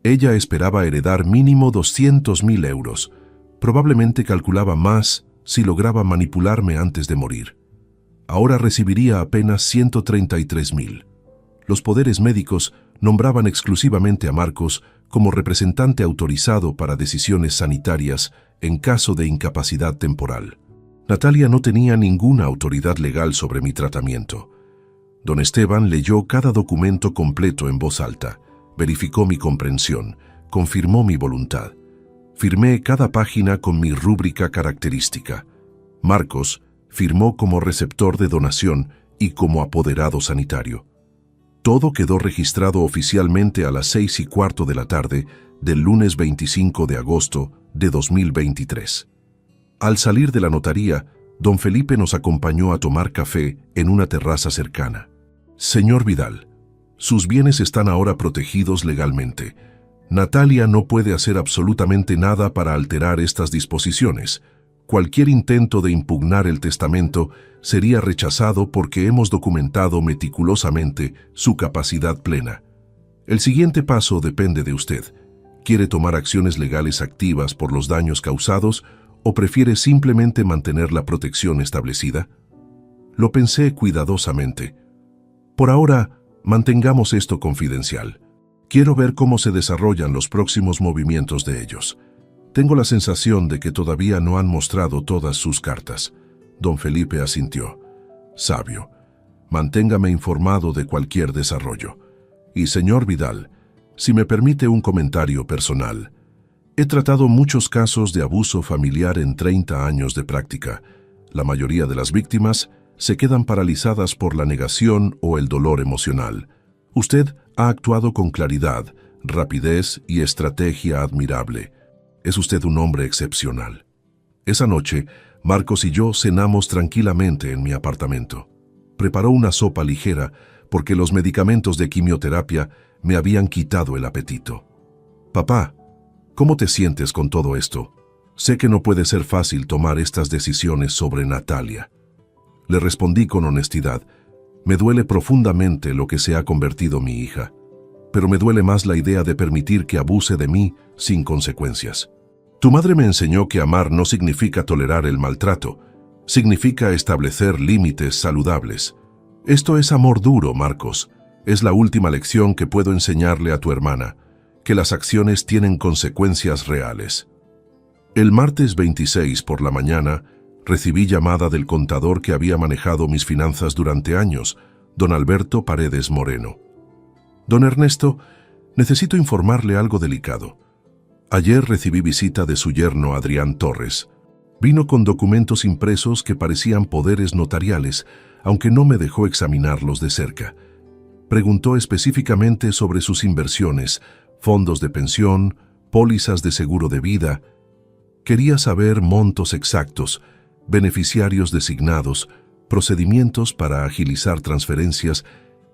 Ella esperaba heredar mínimo 200.000 euros. Probablemente calculaba más si lograba manipularme antes de morir. Ahora recibiría apenas 133.000. Los poderes médicos nombraban exclusivamente a Marcos como representante autorizado para decisiones sanitarias en caso de incapacidad temporal. Natalia no tenía ninguna autoridad legal sobre mi tratamiento. Don Esteban leyó cada documento completo en voz alta, verificó mi comprensión, confirmó mi voluntad. Firmé cada página con mi rúbrica característica. Marcos firmó como receptor de donación y como apoderado sanitario. Todo quedó registrado oficialmente a las 6:15 de la tarde del lunes 25 de agosto de 2023. Al salir de la notaría, don Felipe nos acompañó a tomar café en una terraza cercana. Señor Vidal, sus bienes están ahora protegidos legalmente. Natalia no puede hacer absolutamente nada para alterar estas disposiciones. Cualquier intento de impugnar el testamento sería rechazado porque hemos documentado meticulosamente su capacidad plena. El siguiente paso depende de usted. ¿Quiere tomar acciones legales activas por los daños causados o prefiere simplemente mantener la protección establecida? Lo pensé cuidadosamente. Por ahora, mantengamos esto confidencial. Quiero ver cómo se desarrollan los próximos movimientos de ellos. Tengo la sensación de que todavía no han mostrado todas sus cartas. Don Felipe asintió. Sabio. Manténgame informado de cualquier desarrollo. Y señor Vidal, si me permite un comentario personal. He tratado muchos casos de abuso familiar en 30 años de práctica. La mayoría de las víctimas se quedan paralizadas por la negación o el dolor emocional. Usted ha actuado con claridad, rapidez y estrategia admirable. Es usted un hombre excepcional. Esa noche, Marcos y yo cenamos tranquilamente en mi apartamento. Preparó una sopa ligera porque los medicamentos de quimioterapia me habían quitado el apetito. Papá, ¿cómo te sientes con todo esto? Sé que no puede ser fácil tomar estas decisiones sobre Natalia. Le respondí con honestidad. Me duele profundamente lo que se ha convertido mi hija, pero me duele más la idea de permitir que abuse de mí sin consecuencias. Tu madre me enseñó que amar no significa tolerar el maltrato, significa establecer límites saludables. Esto es amor duro, Marcos. Es la última lección que puedo enseñarle a tu hermana, que las acciones tienen consecuencias reales. El martes 26 por la mañana, recibí llamada del contador que había manejado mis finanzas durante años, don Alberto Paredes Moreno. Don Ernesto, necesito informarle algo delicado. Ayer recibí visita de su yerno Adrián Torres. Vino con documentos impresos que parecían poderes notariales, aunque no me dejó examinarlos de cerca. Preguntó específicamente sobre sus inversiones, fondos de pensión, pólizas de seguro de vida. Quería saber montos exactos, beneficiarios designados, procedimientos para agilizar transferencias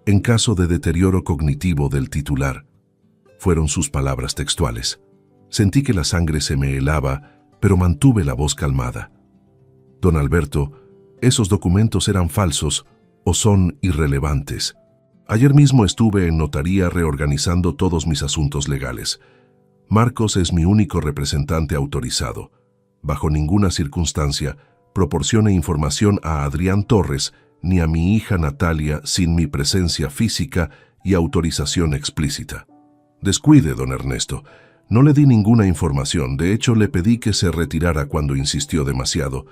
en caso de deterioro cognitivo del titular. Fueron sus palabras textuales. Sentí que la sangre se me helaba, pero mantuve la voz calmada. Don Alberto, esos documentos eran falsos o son irrelevantes. Ayer mismo estuve en notaría reorganizando todos mis asuntos legales. Marcos es mi único representante autorizado. Bajo ninguna circunstancia proporcione información a Adrián Torres ni a mi hija Natalia sin mi presencia física y autorización explícita. Descuide, don Ernesto. No le di ninguna información, de hecho le pedí que se retirara cuando insistió demasiado,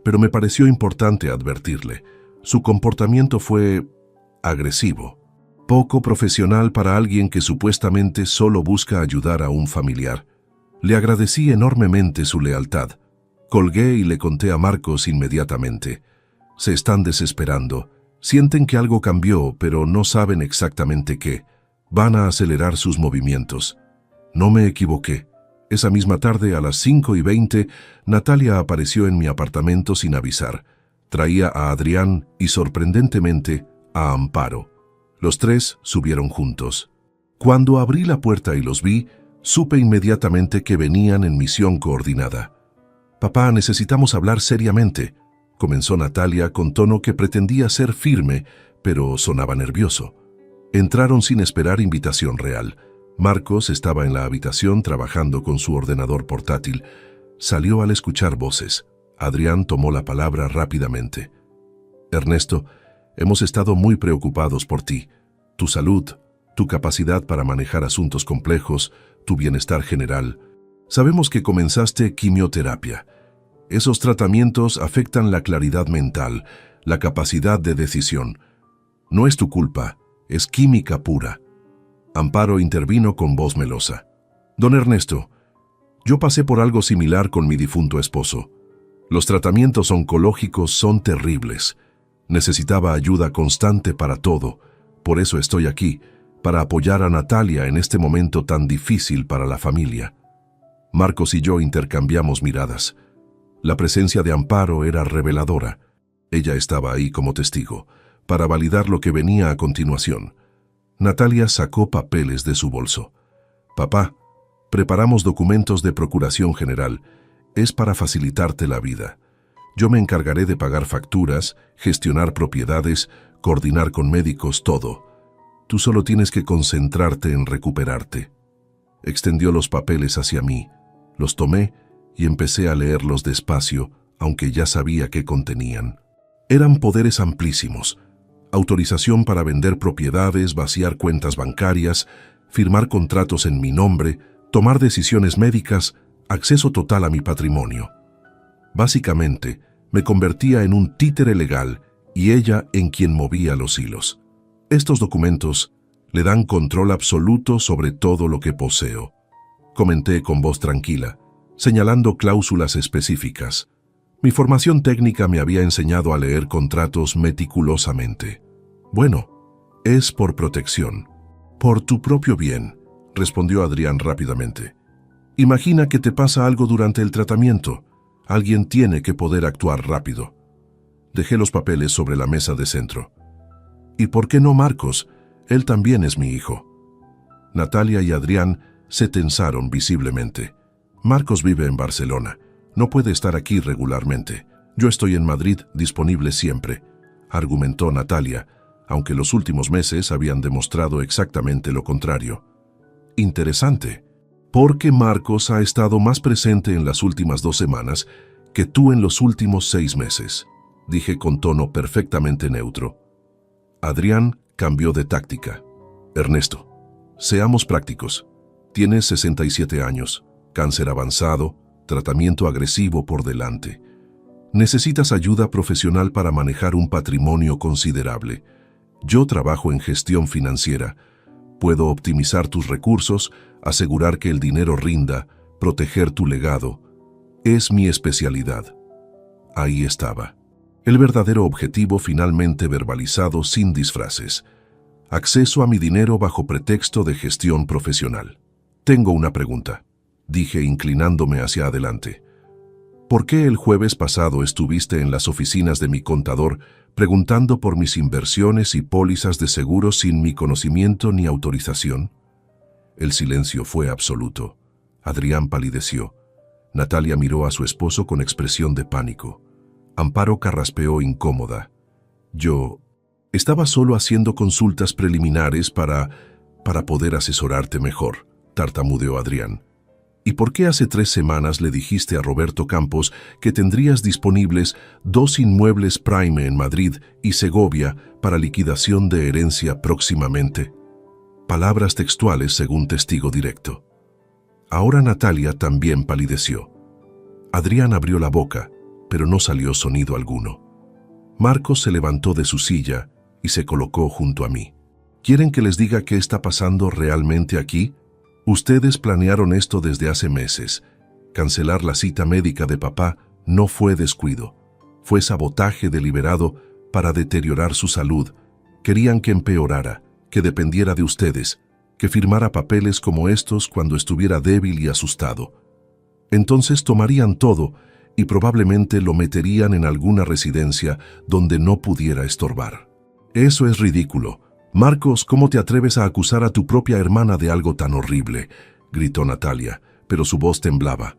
pero me pareció importante advertirle. Su comportamiento fue agresivo, poco profesional para alguien que supuestamente solo busca ayudar a un familiar. Le agradecí enormemente su lealtad. Colgué y le conté a Marcos inmediatamente. Se están desesperando. Sienten que algo cambió, pero no saben exactamente qué. Van a acelerar sus movimientos. No me equivoqué. Esa misma tarde, a las 5:20, Natalia apareció en mi apartamento sin avisar. Traía a Adrián y, sorprendentemente, a Amparo. Los tres subieron juntos. Cuando abrí la puerta y los vi, supe inmediatamente que venían en misión coordinada. «Papá, necesitamos hablar seriamente», comenzó Natalia con tono que pretendía ser firme, pero sonaba nervioso. Entraron sin esperar invitación real. Marcos estaba en la habitación trabajando con su ordenador portátil. Salió al escuchar voces. Adrián tomó la palabra rápidamente. «Ernesto, hemos estado muy preocupados por ti. Tu salud, tu capacidad para manejar asuntos complejos, tu bienestar general. Sabemos que comenzaste quimioterapia. Esos tratamientos afectan la claridad mental, la capacidad de decisión. No es tu culpa, es química pura». Amparo intervino con voz melosa. «Don Ernesto, yo pasé por algo similar con mi difunto esposo. Los tratamientos oncológicos son terribles. Necesitaba ayuda constante para todo. Por eso estoy aquí, para apoyar a Natalia en este momento tan difícil para la familia». Marcos y yo intercambiamos miradas. La presencia de Amparo era reveladora. Ella estaba ahí como testigo, para validar lo que venía a continuación. Natalia sacó papeles de su bolso. «Papá, preparamos documentos de Procuración General. Es para facilitarte la vida. Yo me encargaré de pagar facturas, gestionar propiedades, coordinar con médicos, todo. Tú solo tienes que concentrarte en recuperarte». Extendió los papeles hacia mí. Los tomé y empecé a leerlos despacio, aunque ya sabía qué contenían. Eran poderes amplísimos. Autorización para vender propiedades, vaciar cuentas bancarias, firmar contratos en mi nombre, tomar decisiones médicas, acceso total a mi patrimonio. Básicamente, me convertía en un títere legal y ella en quien movía los hilos. Estos documentos le dan control absoluto sobre todo lo que poseo, comenté con voz tranquila, señalando cláusulas específicas. Mi formación técnica me había enseñado a leer contratos meticulosamente. «Bueno, es por protección, por tu propio bien», respondió Adrián rápidamente. «Imagina que te pasa algo durante el tratamiento. Alguien tiene que poder actuar rápido». Dejé los papeles sobre la mesa de centro. «¿Y por qué no Marcos? Él también es mi hijo». Natalia y Adrián se tensaron visiblemente. «Marcos vive en Barcelona. No puede estar aquí regularmente. Yo estoy en Madrid, disponible siempre», argumentó Natalia, aunque los últimos meses habían demostrado exactamente lo contrario. «Interesante, porque Marcos ha estado más presente en las últimas 2 semanas que tú en los últimos 6 meses», dije con tono perfectamente neutro. Adrián cambió de táctica. «Ernesto, seamos prácticos. Tienes 67 años, cáncer avanzado, tratamiento agresivo por delante. Necesitas ayuda profesional para manejar un patrimonio considerable. Yo trabajo en gestión financiera. Puedo optimizar tus recursos, asegurar que el dinero rinda, proteger tu legado. Es mi especialidad». Ahí estaba. El verdadero objetivo finalmente verbalizado sin disfraces. Acceso a mi dinero bajo pretexto de gestión profesional. «Tengo una pregunta», dije inclinándome hacia adelante. «¿Por qué el jueves pasado estuviste en las oficinas de mi contador preguntando por mis inversiones y pólizas de seguro sin mi conocimiento ni autorización?» El silencio fue absoluto. Adrián palideció. Natalia miró a su esposo con expresión de pánico. Amparo carraspeó incómoda. «Yo estaba solo haciendo consultas preliminares para poder asesorarte mejor», tartamudeó Adrián. «¿Y por qué hace 3 semanas le dijiste a Roberto Campos que tendrías disponibles 2 inmuebles Prime en Madrid y Segovia para liquidación de herencia próximamente?» Palabras textuales según testigo directo. Ahora Natalia también palideció. Adrián abrió la boca, pero no salió sonido alguno. Marcos se levantó de su silla y se colocó junto a mí. ¿Quieren que les diga qué está pasando realmente aquí? Ustedes planearon esto desde hace meses. Cancelar la cita médica de papá no fue descuido. Fue sabotaje deliberado para deteriorar su salud. Querían que empeorara, que dependiera de ustedes, que firmara papeles como estos cuando estuviera débil y asustado. Entonces tomarían todo y probablemente lo meterían en alguna residencia donde no pudiera estorbar. Eso es ridículo. Marcos, ¿cómo te atreves a acusar a tu propia hermana de algo tan horrible?, gritó Natalia, pero su voz temblaba.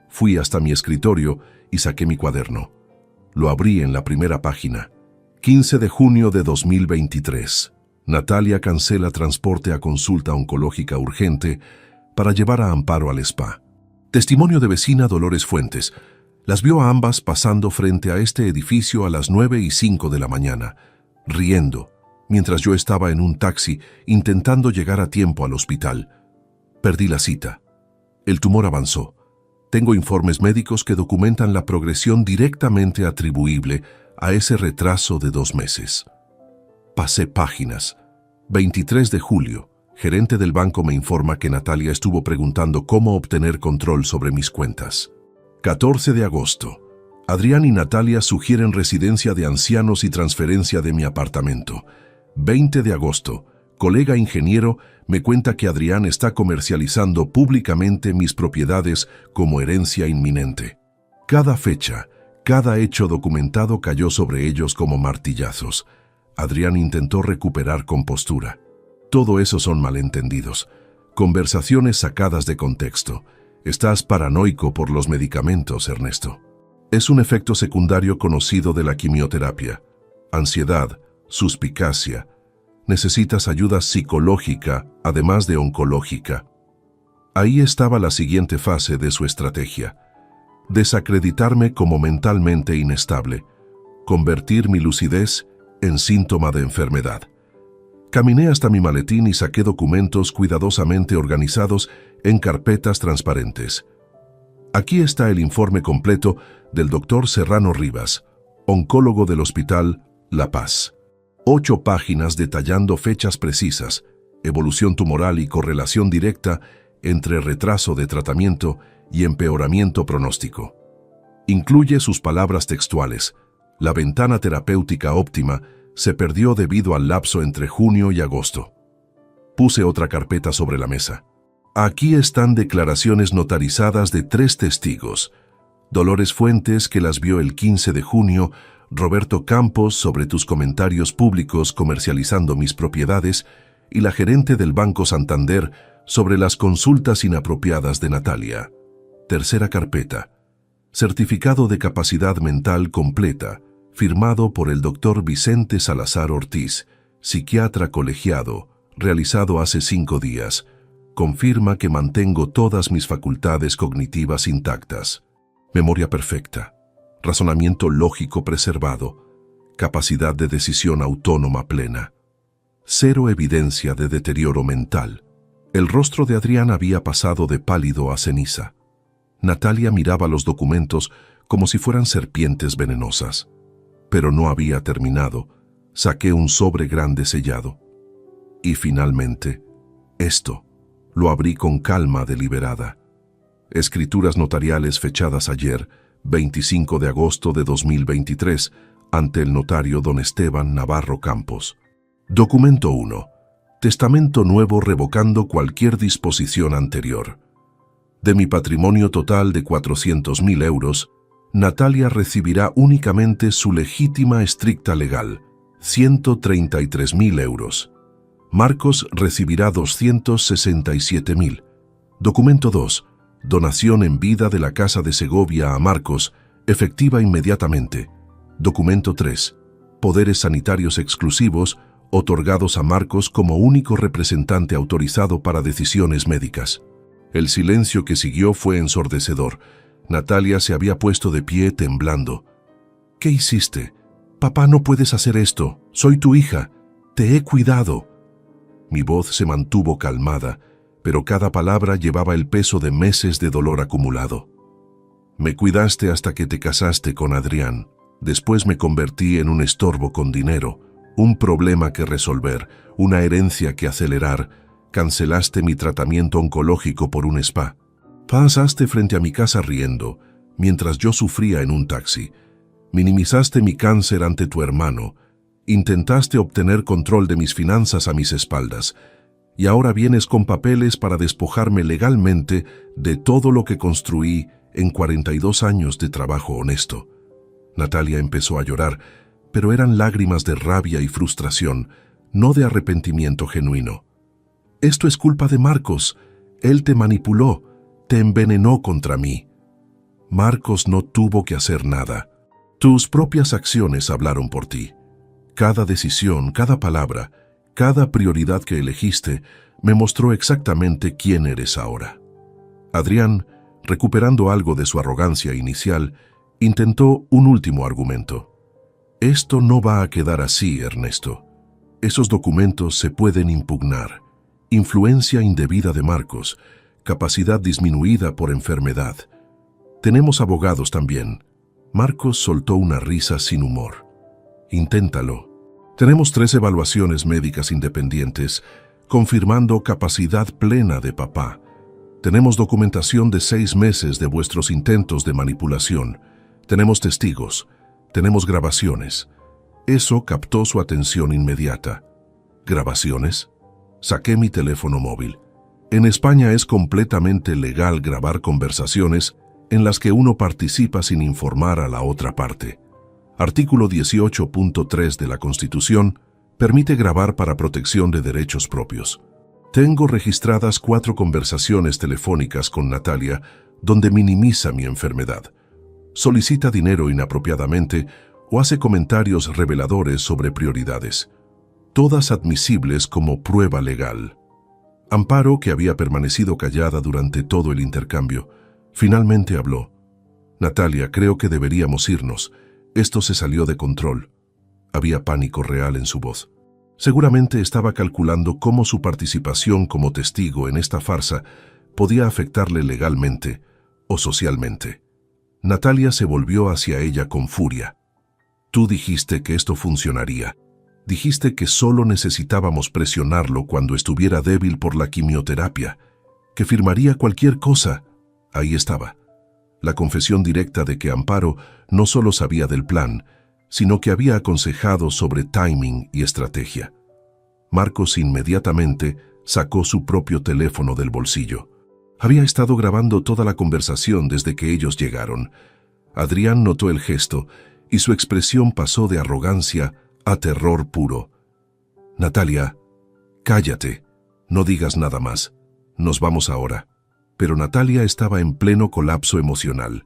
Fui hasta mi escritorio y saqué mi cuaderno. Lo abrí en la primera página. 15 de junio de 2023. Natalia cancela transporte a consulta oncológica urgente para llevar a Amparo al spa. Testimonio de vecina Dolores Fuentes. Las vio a ambas pasando frente a este edificio a las 9:05 de la mañana, riendo, mientras yo estaba en un taxi intentando llegar a tiempo al hospital. Perdí la cita. El tumor avanzó. Tengo informes médicos que documentan la progresión directamente atribuible a ese retraso de 2 meses. Pasé páginas. 23 de julio. Gerente del banco me informa que Natalia estuvo preguntando cómo obtener control sobre mis cuentas. 14 de agosto. Adrián y Natalia sugieren residencia de ancianos y transferencia de mi apartamento. 20 de agosto. Colega ingeniero me cuenta que Adrián está comercializando públicamente mis propiedades como herencia inminente. Cada fecha, cada hecho documentado cayó sobre ellos como martillazos. Adrián intentó recuperar compostura. Todo eso son malentendidos, conversaciones sacadas de contexto. Estás paranoico por los medicamentos, Ernesto. Es un efecto secundario conocido de la quimioterapia. Ansiedad, suspicacia. Necesitas ayuda psicológica, además de oncológica. Ahí estaba la siguiente fase de su estrategia. Desacreditarme como mentalmente inestable. Convertir mi lucidez en síntoma de enfermedad. Caminé hasta mi maletín y saqué documentos cuidadosamente organizados en carpetas transparentes. Aquí está el informe completo del Dr. Serrano Rivas, oncólogo del Hospital La Paz. 8 páginas detallando fechas precisas, evolución tumoral y correlación directa entre retraso de tratamiento y empeoramiento pronóstico. Incluye sus palabras textuales. La ventana terapéutica óptima se perdió debido al lapso entre junio y agosto. Puse otra carpeta sobre la mesa. Aquí están declaraciones notarizadas de 3 testigos. Dolores Fuentes, que las vio el 15 de junio, Roberto Campos sobre tus comentarios públicos comercializando mis propiedades y la gerente del Banco Santander sobre las consultas inapropiadas de Natalia. Tercera carpeta. Certificado de capacidad mental completa, firmado por el Dr. Vicente Salazar Ortiz, psiquiatra colegiado, realizado hace 5 días. Confirma que mantengo todas mis facultades cognitivas intactas. Memoria perfecta. Razonamiento lógico preservado, capacidad de decisión autónoma plena. 0 evidencia de deterioro mental. El rostro de Adrián había pasado de pálido a ceniza. Natalia miraba los documentos como si fueran serpientes venenosas. Pero no había terminado. Saqué un sobre grande sellado. Y finalmente, esto. Lo abrí con calma deliberada. Escrituras notariales fechadas ayer, 25 de agosto de 2023, ante el notario don Esteban Navarro Campos. Documento 1. Testamento nuevo revocando cualquier disposición anterior. De mi patrimonio total de 400.000 euros, Natalia recibirá únicamente su legítima estricta legal, 133.000 euros. Marcos recibirá 267.000. Documento 2. Donación en vida de la Casa de Segovia a Marcos, efectiva inmediatamente. Documento 3. Poderes sanitarios exclusivos, otorgados a Marcos como único representante autorizado para decisiones médicas. El silencio que siguió fue ensordecedor. Natalia se había puesto de pie temblando. ¿Qué hiciste? Papá, no puedes hacer esto. Soy tu hija. Te he cuidado. Mi voz se mantuvo calmada, pero cada palabra llevaba el peso de meses de dolor acumulado. Me cuidaste hasta que te casaste con Adrián. Después me convertí en un estorbo con dinero, un problema que resolver, una herencia que acelerar. Cancelaste mi tratamiento oncológico por un spa. Pasaste frente a mi casa riendo, mientras yo sufría en un taxi. Minimizaste mi cáncer ante tu hermano. Intentaste obtener control de mis finanzas a mis espaldas. Y ahora vienes con papeles para despojarme legalmente de todo lo que construí en 42 años de trabajo honesto. Natalia empezó a llorar, pero eran lágrimas de rabia y frustración, no de arrepentimiento genuino. Esto es culpa de Marcos. Él te manipuló, te envenenó contra mí. Marcos no tuvo que hacer nada. Tus propias acciones hablaron por ti. Cada decisión, cada palabra, cada prioridad que elegiste me mostró exactamente quién eres ahora. Adrián, recuperando algo de su arrogancia inicial, intentó un último argumento. Esto no va a quedar así, Ernesto. Esos documentos se pueden impugnar. Influencia indebida de Marcos, capacidad disminuida por enfermedad. Tenemos abogados también. Marcos soltó una risa sin humor. Inténtalo. Tenemos 3 evaluaciones médicas independientes, confirmando capacidad plena de papá. Tenemos documentación de 6 meses de vuestros intentos de manipulación. Tenemos testigos. Tenemos grabaciones. Eso captó su atención inmediata. ¿Grabaciones? Saqué mi teléfono móvil. En España es completamente legal grabar conversaciones en las que uno participa sin informar a la otra parte. Artículo 18.3 de la Constitución permite grabar para protección de derechos propios. Tengo registradas 4 conversaciones telefónicas con Natalia donde minimiza mi enfermedad, solicita dinero inapropiadamente o hace comentarios reveladores sobre prioridades, todas admisibles como prueba legal. Amparo, que había permanecido callada durante todo el intercambio, finalmente habló. Natalia, creo que deberíamos irnos. Esto se salió de control. Había pánico real en su voz. Seguramente estaba calculando cómo su participación como testigo en esta farsa podía afectarle legalmente o socialmente. Natalia se volvió hacia ella con furia. Tú dijiste que esto funcionaría. Dijiste que solo necesitábamos presionarlo cuando estuviera débil por la quimioterapia, que firmaría cualquier cosa. Ahí estaba. La confesión directa de que Amparo no solo sabía del plan, sino que había aconsejado sobre timing y estrategia. Marcos inmediatamente sacó su propio teléfono del bolsillo. Había estado grabando toda la conversación desde que ellos llegaron. Adrián notó el gesto y su expresión pasó de arrogancia a terror puro. Natalia, cállate, no digas nada más. Nos vamos ahora. Pero Natalia estaba en pleno colapso emocional.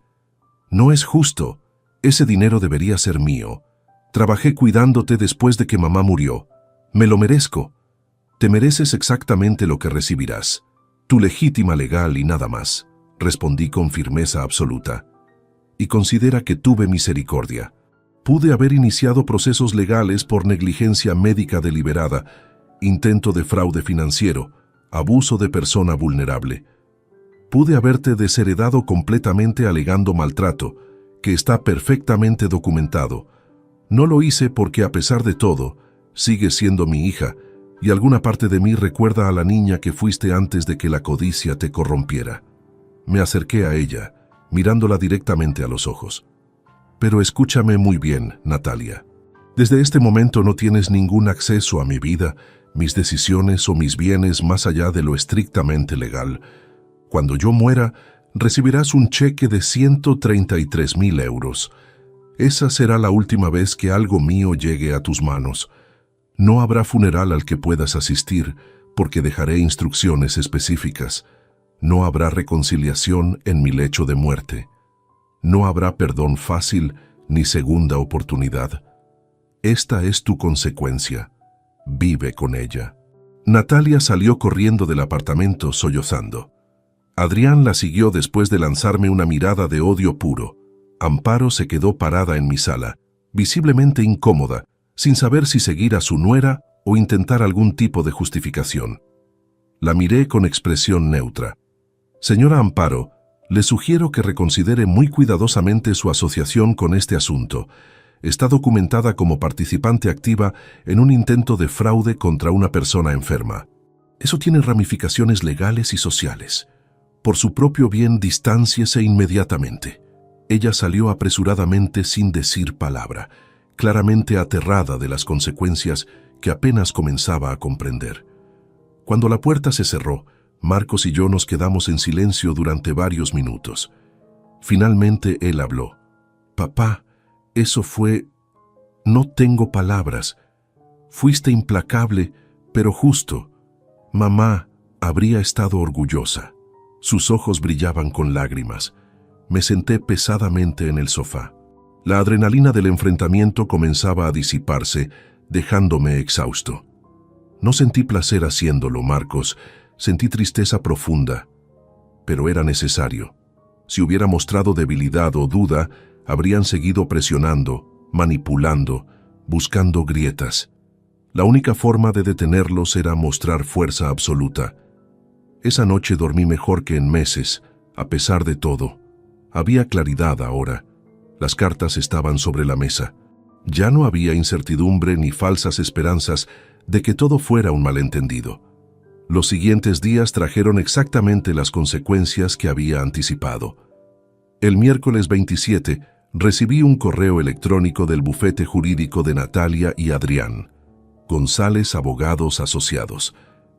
No es justo. Ese dinero debería ser mío. Trabajé cuidándote después de que mamá murió. Me lo merezco. Te mereces exactamente lo que recibirás. Tu legítima legal y nada más, respondí con firmeza absoluta. Y considera que tuve misericordia. Pude haber iniciado procesos legales por negligencia médica deliberada, intento de fraude financiero, abuso de persona vulnerable. Pude haberte desheredado completamente alegando maltrato, que está perfectamente documentado. No lo hice porque, a pesar de todo, sigues siendo mi hija, y alguna parte de mí recuerda a la niña que fuiste antes de que la codicia te corrompiera. Me acerqué a ella, mirándola directamente a los ojos. Pero escúchame muy bien, Natalia. Desde este momento no tienes ningún acceso a mi vida, mis decisiones o mis bienes más allá de lo estrictamente legal. Cuando yo muera, recibirás un cheque de 133.000 euros. Esa será la última vez que algo mío llegue a tus manos. No habrá funeral al que puedas asistir, porque dejaré instrucciones específicas. No habrá reconciliación en mi lecho de muerte. No habrá perdón fácil ni segunda oportunidad. Esta es tu consecuencia. Vive con ella. Natalia salió corriendo del apartamento sollozando. Adrián la siguió después de lanzarme una mirada de odio puro. Amparo se quedó parada en mi sala, visiblemente incómoda, sin saber si seguir a su nuera o intentar algún tipo de justificación. La miré con expresión neutra. Señora Amparo, le sugiero que reconsidere muy cuidadosamente su asociación con este asunto. Está documentada como participante activa en un intento de fraude contra una persona enferma. Eso tiene ramificaciones legales y sociales. Por su propio bien, distánciese inmediatamente. Ella salió apresuradamente sin decir palabra, claramente aterrada de las consecuencias que apenas comenzaba a comprender. Cuando la puerta se cerró, Marcos y yo nos quedamos en silencio durante varios minutos. Finalmente él habló. «Papá, eso fue... No tengo palabras. Fuiste implacable, pero justo. Mamá habría estado orgullosa». Sus ojos brillaban con lágrimas. Me senté pesadamente en el sofá. La adrenalina del enfrentamiento comenzaba a disiparse, dejándome exhausto. No sentí placer haciéndolo, Marcos. Sentí tristeza profunda, pero era necesario. Si hubiera mostrado debilidad o duda, habrían seguido presionando, manipulando, buscando grietas. La única forma de detenerlos era mostrar fuerza absoluta. Esa noche dormí mejor que en meses, a pesar de todo. Había claridad ahora. Las cartas estaban sobre la mesa. Ya no había incertidumbre ni falsas esperanzas de que todo fuera un malentendido. Los siguientes días trajeron exactamente las consecuencias que había anticipado. El miércoles 27 recibí un correo electrónico del bufete jurídico de Natalia y Adrián. González Abogados Asociados.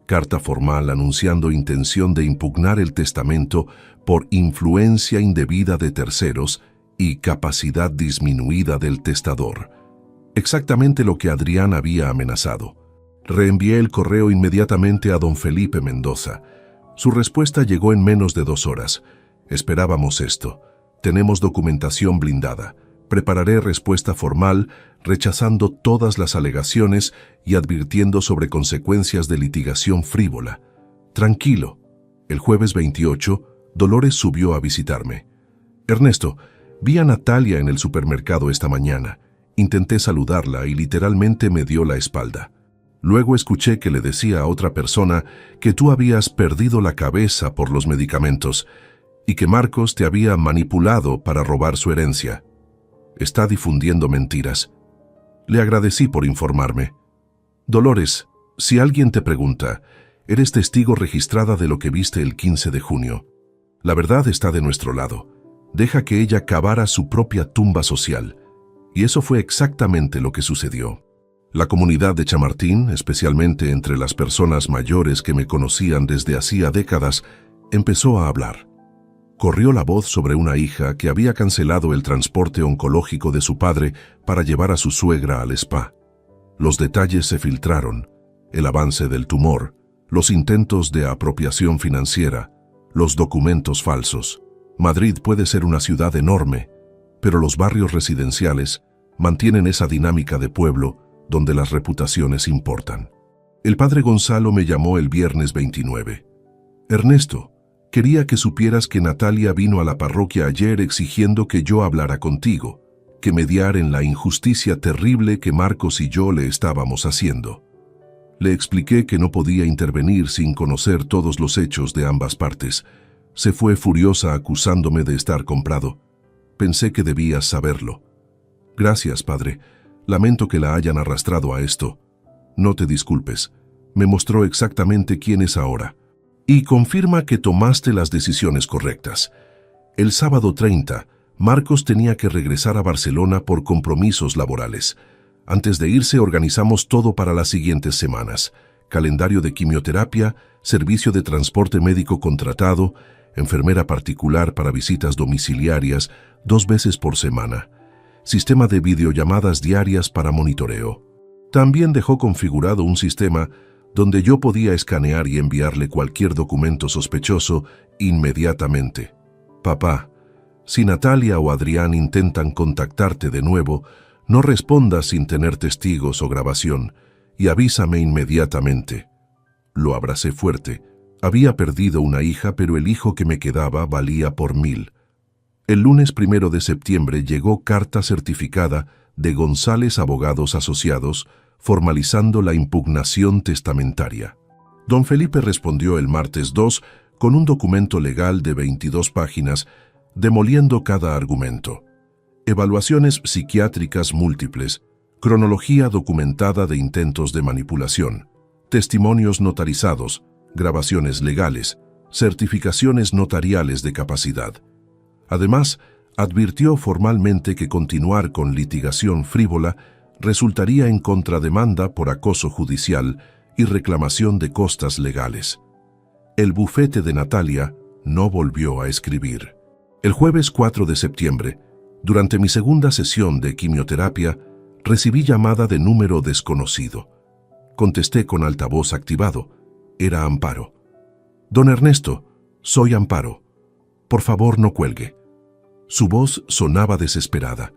Carta formal anunciando intención de impugnar el testamento por influencia indebida de terceros y capacidad disminuida del testador. Exactamente lo que Adrián había amenazado. Reenvié el correo inmediatamente a don Felipe Mendoza. Su respuesta llegó en menos de 2 horas. Esperábamos esto. Tenemos documentación blindada. Prepararé respuesta formal, rechazando todas las alegaciones y advirtiendo sobre consecuencias de litigación frívola. Tranquilo. El jueves 28, Dolores subió a visitarme. Ernesto, vi a Natalia en el supermercado esta mañana. Intenté saludarla y literalmente me dio la espalda. Luego escuché que le decía a otra persona que tú habías perdido la cabeza por los medicamentos y que Marcos te había manipulado para robar su herencia. Está difundiendo mentiras. Le agradecí por informarme. Dolores, si alguien te pregunta, eres testigo registrada de lo que viste el 15 de junio. La verdad está de nuestro lado. Deja que ella cavara su propia tumba social. Y eso fue exactamente lo que sucedió. La comunidad de Chamartín, especialmente entre las personas mayores que me conocían desde hacía décadas, empezó a hablar. Corrió la voz sobre una hija que había cancelado el transporte oncológico de su padre para llevar a su suegra al spa. Los detalles se filtraron: el avance del tumor, los intentos de apropiación financiera, los documentos falsos. Madrid puede ser una ciudad enorme, pero los barrios residenciales mantienen esa dinámica de pueblo donde las reputaciones importan. El padre Gonzalo me llamó el viernes 29. Ernesto, quería que supieras que Natalia vino a la parroquia ayer exigiendo que yo hablara contigo, que mediar en la injusticia terrible que Marcos y yo le estábamos haciendo. Le expliqué que no podía intervenir sin conocer todos los hechos de ambas partes. Se fue furiosa acusándome de estar comprado. Pensé que debías saberlo. Gracias, padre. Lamento que la hayan arrastrado a esto. No te disculpes. Me mostró exactamente quién es ahora. Y confirma que tomaste las decisiones correctas. El sábado 30, Marcos tenía que regresar a Barcelona por compromisos laborales. Antes de irse organizamos todo para las siguientes semanas. Calendario de quimioterapia, servicio de transporte médico contratado, enfermera particular para visitas domiciliarias 2 veces por semana. Sistema de videollamadas diarias para monitoreo. También dejó configurado un sistema donde yo podía escanear y enviarle cualquier documento sospechoso inmediatamente. Papá, si Natalia o Adrián intentan contactarte de nuevo, no respondas sin tener testigos o grabación y avísame inmediatamente. Lo abracé fuerte. Había perdido una hija, pero el hijo que me quedaba valía por 1000. El lunes 1 de septiembre llegó carta certificada de González Abogados Asociados, formalizando la impugnación testamentaria. Don Felipe respondió el martes 2 con un documento legal de 22 páginas, demoliendo cada argumento. Evaluaciones psiquiátricas múltiples, cronología documentada de intentos de manipulación, testimonios notarizados, grabaciones legales, certificaciones notariales de capacidad. Además, advirtió formalmente que continuar con litigación frívola resultaría en contrademanda por acoso judicial y reclamación de costas legales. El bufete de Natalia no volvió a escribir. El jueves 4 de septiembre, durante mi segunda sesión de quimioterapia, recibí llamada de número desconocido. Contesté con altavoz activado. Era Amparo. «Don Ernesto, soy Amparo. Por favor, no cuelgue». Su voz sonaba desesperada.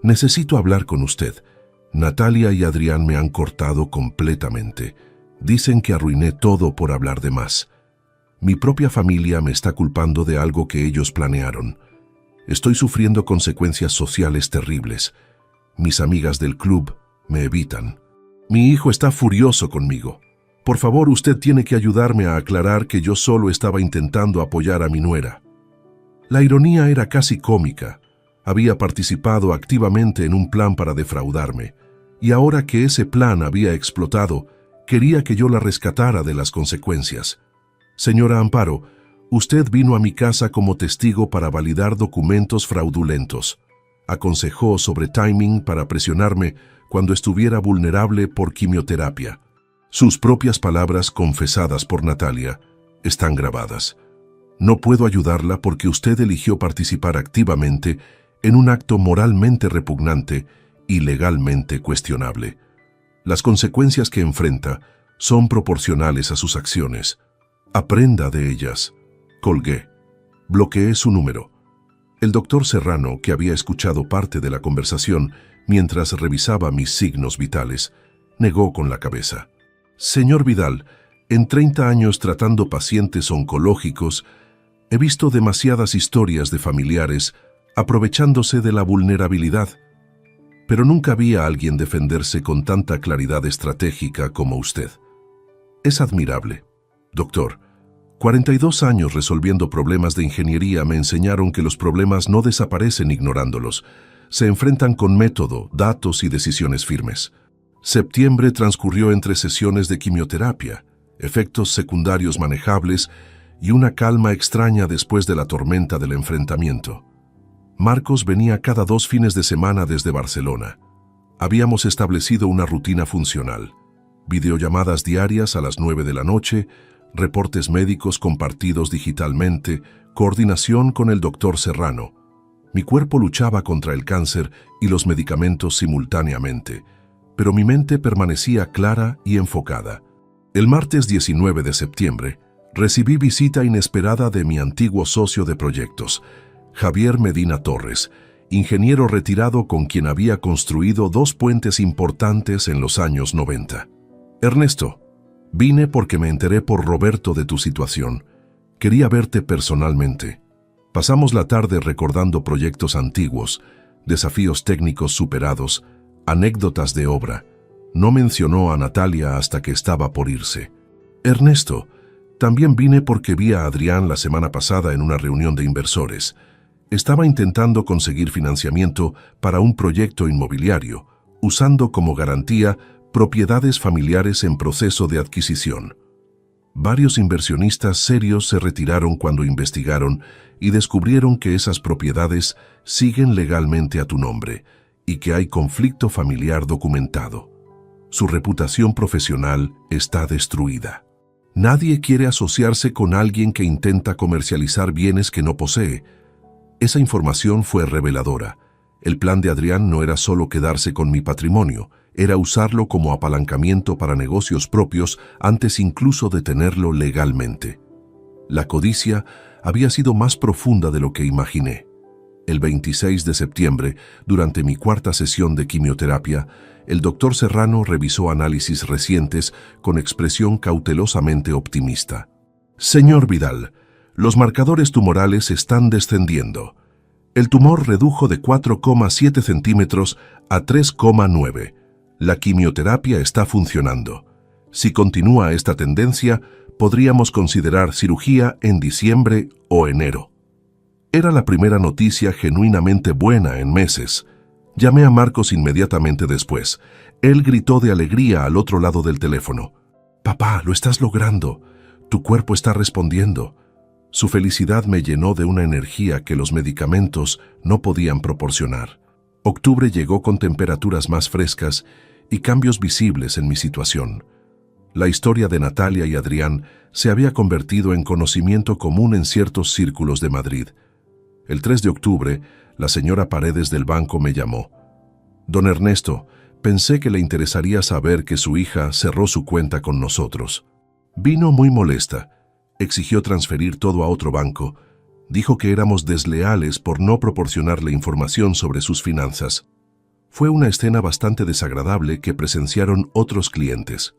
«Necesito hablar con usted. Natalia y Adrián me han cortado completamente. Dicen que arruiné todo por hablar de más. Mi propia familia me está culpando de algo que ellos planearon. Estoy sufriendo consecuencias sociales terribles. Mis amigas del club me evitan. Mi hijo está furioso conmigo. Por favor, usted tiene que ayudarme a aclarar que yo solo estaba intentando apoyar a mi nuera». La ironía era casi cómica. Había participado activamente en un plan para defraudarme, y ahora que ese plan había explotado, quería que yo la rescatara de las consecuencias. «Señora Amparo, usted vino a mi casa como testigo para validar documentos fraudulentos. Aconsejó sobre timing para presionarme cuando estuviera vulnerable por quimioterapia». Sus propias palabras, confesadas por Natalia, están grabadas. «No puedo ayudarla porque usted eligió participar activamente en un acto moralmente repugnante y legalmente cuestionable. Las consecuencias que enfrenta son proporcionales a sus acciones. Aprenda de ellas». Colgué. Bloqueé su número. El doctor Serrano, que había escuchado parte de la conversación mientras revisaba mis signos vitales, negó con la cabeza. «Señor Vidal, en 30 años tratando pacientes oncológicos, he visto demasiadas historias de familiares aprovechándose de la vulnerabilidad, pero nunca vi a alguien defenderse con tanta claridad estratégica como usted. Es admirable. Doctor, 42 años resolviendo problemas de ingeniería me enseñaron que los problemas no desaparecen ignorándolos, se enfrentan con método, datos y decisiones firmes. Septiembre transcurrió entre sesiones de quimioterapia, efectos secundarios manejables y una calma extraña después de la tormenta del enfrentamiento. Marcos venía cada 2 fines de semana desde Barcelona. Habíamos establecido una rutina funcional. Videollamadas diarias a las 9 de la noche, reportes médicos compartidos digitalmente, coordinación con el doctor Serrano. Mi cuerpo luchaba contra el cáncer y los medicamentos simultáneamente, pero mi mente permanecía clara y enfocada. El martes 19 de septiembre, recibí visita inesperada de mi antiguo socio de proyectos, Javier Medina Torres, ingeniero retirado con quien había construido 2 puentes importantes en los años 90. «Ernesto, vine porque me enteré por Roberto de tu situación. Quería verte personalmente». Pasamos la tarde recordando proyectos antiguos, desafíos técnicos superados, anécdotas de obra. No mencionó a Natalia hasta que estaba por irse. «Ernesto, también vine porque vi a Adrián la semana pasada en una reunión de inversores. Estaba intentando conseguir financiamiento para un proyecto inmobiliario, usando como garantía propiedades familiares en proceso de adquisición. Varios inversionistas serios se retiraron cuando investigaron y descubrieron que esas propiedades siguen legalmente a tu nombre y que hay conflicto familiar documentado. Su reputación profesional está destruida. Nadie quiere asociarse con alguien que intenta comercializar bienes que no posee». Esa información fue reveladora. El plan de Adrián no era solo quedarse con mi patrimonio, era usarlo como apalancamiento para negocios propios antes incluso de tenerlo legalmente. La codicia había sido más profunda de lo que imaginé. El 26 de septiembre, durante mi 4ª sesión de quimioterapia, el doctor Serrano revisó análisis recientes con expresión cautelosamente optimista. «Señor Vidal, los marcadores tumorales están descendiendo. El tumor redujo de 4,7 centímetros a 3,9. La quimioterapia está funcionando. Si continúa esta tendencia, podríamos considerar cirugía en diciembre o enero. Era la primera noticia genuinamente buena en meses. Llamé a Marcos inmediatamente después. Él gritó de alegría al otro lado del teléfono. «Papá, lo estás logrando. Tu cuerpo está respondiendo». Su felicidad me llenó de una energía que los medicamentos no podían proporcionar. Octubre llegó con temperaturas más frescas y cambios visibles en mi situación. La historia de Natalia y Adrián se había convertido en conocimiento común en ciertos círculos de Madrid. El 3 de octubre, la señora Paredes del banco me llamó. «Don Ernesto, pensé que le interesaría saber que su hija cerró su cuenta con nosotros». Vino muy molesta. Exigió transferir todo a otro banco. Dijo que éramos desleales por no proporcionarle información sobre sus finanzas. Fue una escena bastante desagradable que presenciaron otros clientes.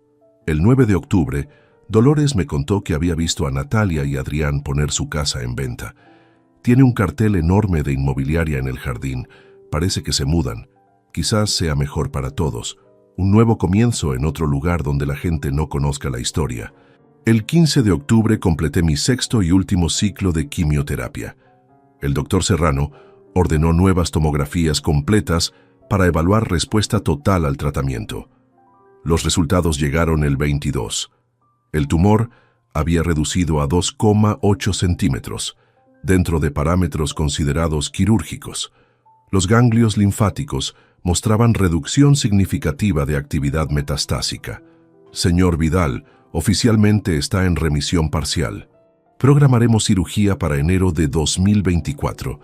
El 9 de octubre, Dolores me contó que había visto a Natalia y Adrián poner su casa en venta. Tiene un cartel enorme de inmobiliaria en el jardín. Parece que se mudan. Quizás sea mejor para todos. Un nuevo comienzo en otro lugar donde la gente no conozca la historia. El 15 de octubre completé mi sexto y último ciclo de quimioterapia. El doctor Serrano ordenó nuevas tomografías completas para evaluar respuesta total al tratamiento. Los resultados llegaron el 22. El tumor había reducido a 2,8 centímetros, dentro de parámetros considerados quirúrgicos. Los ganglios linfáticos mostraban reducción significativa de actividad metastásica. Señor Vidal, oficialmente está en remisión parcial. Programaremos cirugía para enero de 2024.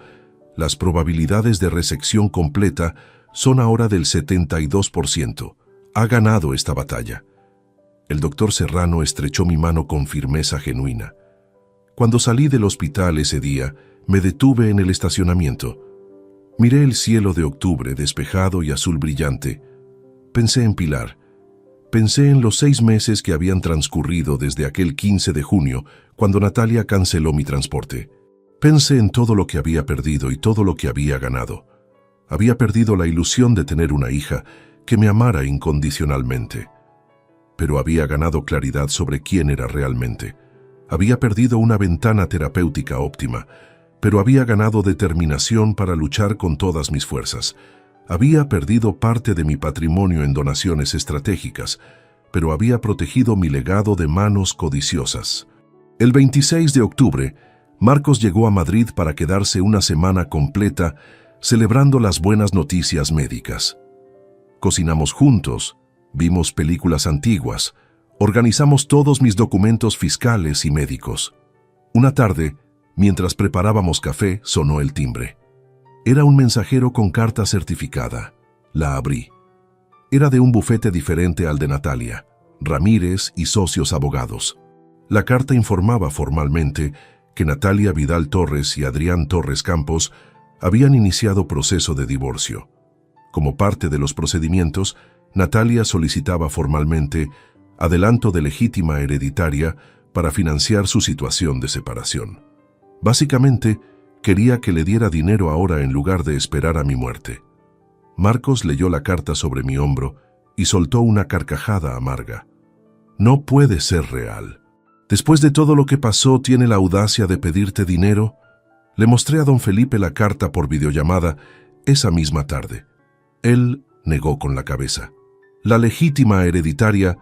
Las probabilidades de resección completa son ahora del 72%. Ha ganado esta batalla. El doctor Serrano estrechó mi mano con firmeza genuina. Cuando salí del hospital ese día, me detuve en el estacionamiento. Miré el cielo de octubre despejado y azul brillante. Pensé en Pilar. Pensé en los 6 meses que habían transcurrido desde aquel 15 de junio, cuando Natalia canceló mi transporte. Pensé en todo lo que había perdido y todo lo que había ganado. Había perdido la ilusión de tener una hija que me amara incondicionalmente. Pero había ganado claridad sobre quién era realmente. Había perdido una ventana terapéutica óptima, pero había ganado determinación para luchar con todas mis fuerzas. Había perdido parte de mi patrimonio en donaciones estratégicas, pero había protegido mi legado de manos codiciosas. El 26 de octubre, Marcos llegó a Madrid para quedarse una semana completa celebrando las buenas noticias médicas. Cocinamos juntos, vimos películas antiguas, organizamos todos mis documentos fiscales y médicos. Una tarde, mientras preparábamos café, sonó el timbre. Era un mensajero con carta certificada. La abrí. Era de un bufete diferente al de Natalia, Ramírez y socios abogados. La carta informaba formalmente que Natalia Vidal Torres y Adrián Torres Campos habían iniciado proceso de divorcio. Como parte de los procedimientos, Natalia solicitaba formalmente adelanto de legítima hereditaria para financiar su situación de separación. Básicamente, quería que le diera dinero ahora en lugar de esperar a mi muerte. Marcos leyó la carta sobre mi hombro y soltó una carcajada amarga. No puede ser real. Después de todo lo que pasó, ¿tiene la audacia de pedirte dinero? Le mostré a don Felipe la carta por videollamada esa misma tarde. Él negó con la cabeza. La legítima hereditaria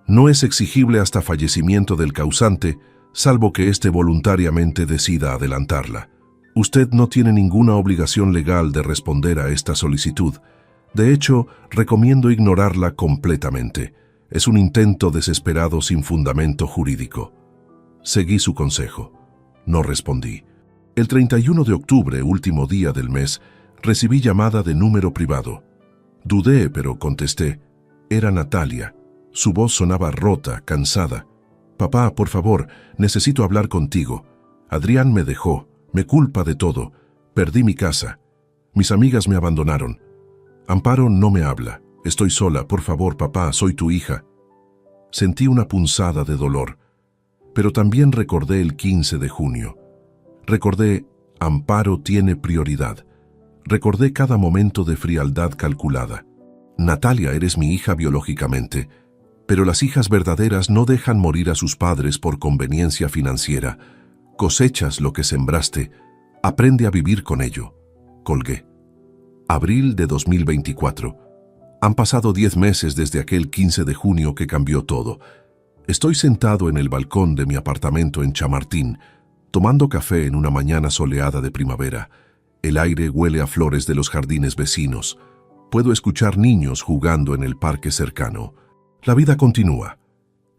no es exigible hasta fallecimiento del causante, salvo que éste voluntariamente decida adelantarla. Usted no tiene ninguna obligación legal de responder a esta solicitud. De hecho, recomiendo ignorarla completamente. Es un intento desesperado sin fundamento jurídico. Seguí su consejo. No respondí. El 31 de octubre, último día del mes, recibí llamada de número privado. Dudé, pero contesté. Era Natalia. Su voz sonaba rota, cansada. «Papá, por favor, necesito hablar contigo. Adrián me dejó. Me culpa de todo. Perdí mi casa. Mis amigas me abandonaron. Amparo no me habla. Estoy sola. Por favor, papá, soy tu hija». Sentí una punzada de dolor, pero también recordé el 15 de junio. Recordé, Amparo tiene prioridad. Recordé cada momento de frialdad calculada. Natalia, eres mi hija biológicamente, pero las hijas verdaderas no dejan morir a sus padres por conveniencia financiera. Cosechas lo que sembraste, aprende a vivir con ello. Colgué. Abril de 2024. Han pasado 10 meses desde aquel 15 de junio que cambió todo. Estoy sentado en el balcón de mi apartamento en Chamartín, tomando café en una mañana soleada de primavera. El aire huele a flores de los jardines vecinos. Puedo escuchar niños jugando en el parque cercano. La vida continúa.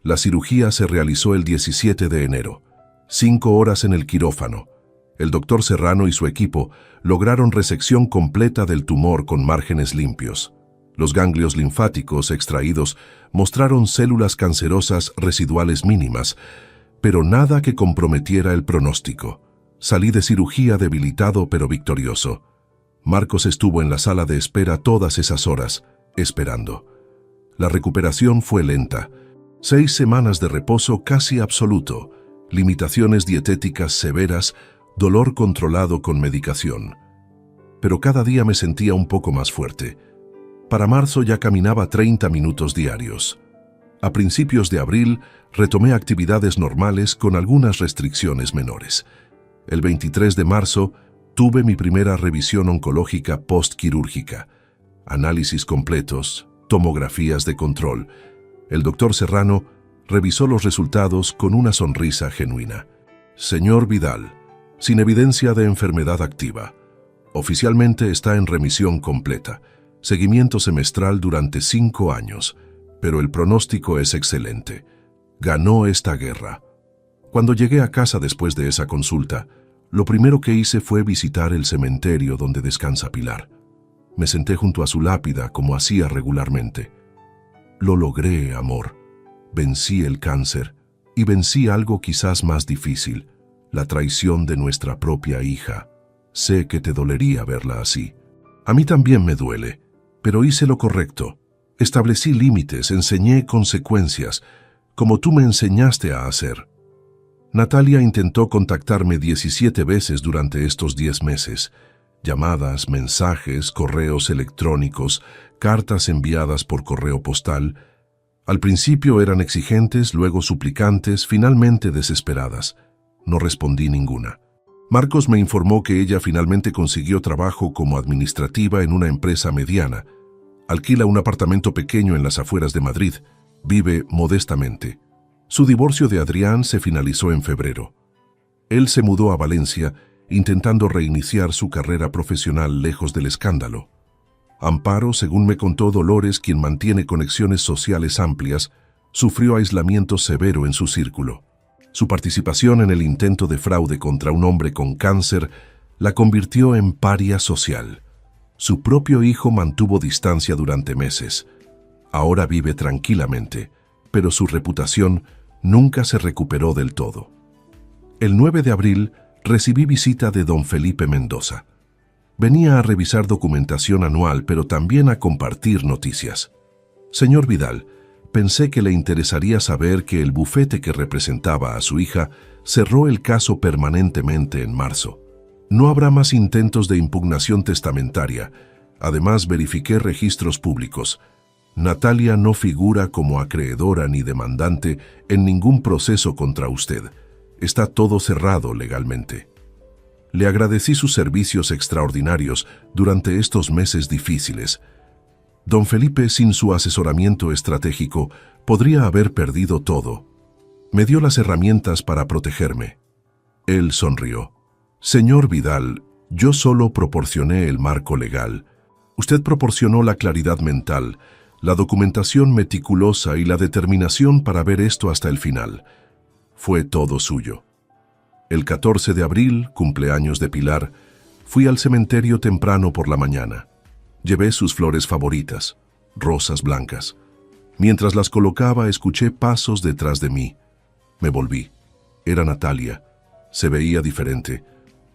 La cirugía se realizó el 17 de enero. 5 horas en el quirófano. El doctor Serrano y su equipo lograron resección completa del tumor con márgenes limpios. Los ganglios linfáticos extraídos mostraron células cancerosas residuales mínimas, pero nada que comprometiera el pronóstico. Salí de cirugía debilitado pero victorioso. Marcos estuvo en la sala de espera todas esas horas, esperando. La recuperación fue lenta. 6 semanas de reposo casi absoluto, limitaciones dietéticas severas, dolor controlado con medicación. Pero cada día me sentía un poco más fuerte. Para marzo ya caminaba 30 minutos diarios. A principios de abril retomé actividades normales con algunas restricciones menores. El 23 de marzo tuve mi primera revisión oncológica postquirúrgica. Análisis completos, tomografías de control. El doctor Serrano revisó los resultados con una sonrisa genuina. Señor Vidal, sin evidencia de enfermedad activa. Oficialmente está en remisión completa. Seguimiento semestral durante 5 años, pero el pronóstico es excelente. Ganó esta guerra. Cuando llegué a casa después de esa consulta, lo primero que hice fue visitar el cementerio donde descansa Pilar. Me senté junto a su lápida como hacía regularmente. Lo logré, amor. Vencí el cáncer y vencí algo quizás más difícil, la traición de nuestra propia hija. Sé que te dolería verla así. A mí también me duele, pero hice lo correcto. Establecí límites, enseñé consecuencias, como tú me enseñaste a hacer. Natalia intentó contactarme 17 veces durante estos 10 meses. Llamadas, mensajes, correos electrónicos, cartas enviadas por correo postal. Al principio eran exigentes, luego suplicantes, finalmente desesperadas. No respondí ninguna. Marcos me informó que ella finalmente consiguió trabajo como administrativa en una empresa mediana. Alquila un apartamento pequeño en las afueras de Madrid. Vive modestamente. Su divorcio de Adrián se finalizó en febrero. Él se mudó a Valencia, intentando reiniciar su carrera profesional lejos del escándalo. Amparo, según me contó Dolores, quien mantiene conexiones sociales amplias, sufrió aislamiento severo en su círculo. Su participación en el intento de fraude contra un hombre con cáncer la convirtió en paria social. Su propio hijo mantuvo distancia durante meses. Ahora vive tranquilamente, pero su reputación nunca se recuperó del todo. El 9 de abril recibí visita de don Felipe Mendoza. Venía a revisar documentación anual, pero también a compartir noticias. Señor Vidal, pensé que le interesaría saber que el bufete que representaba a su hija cerró el caso permanentemente en marzo. No habrá más intentos de impugnación testamentaria. Además, verifiqué registros públicos. Natalia no figura como acreedora ni demandante en ningún proceso contra usted. Está todo cerrado legalmente. Le agradecí sus servicios extraordinarios durante estos meses difíciles. Don Felipe, sin su asesoramiento estratégico, podría haber perdido todo. Me dio las herramientas para protegerme. Él sonrió. Señor Vidal, yo solo proporcioné el marco legal. Usted proporcionó la claridad mental, la documentación meticulosa y la determinación para ver esto hasta el final. Fue todo suyo. El 14 de abril, cumpleaños de Pilar, fui al cementerio temprano por la mañana. Llevé sus flores favoritas, rosas blancas. Mientras las colocaba, escuché pasos detrás de mí. Me volví. Era Natalia. Se veía diferente.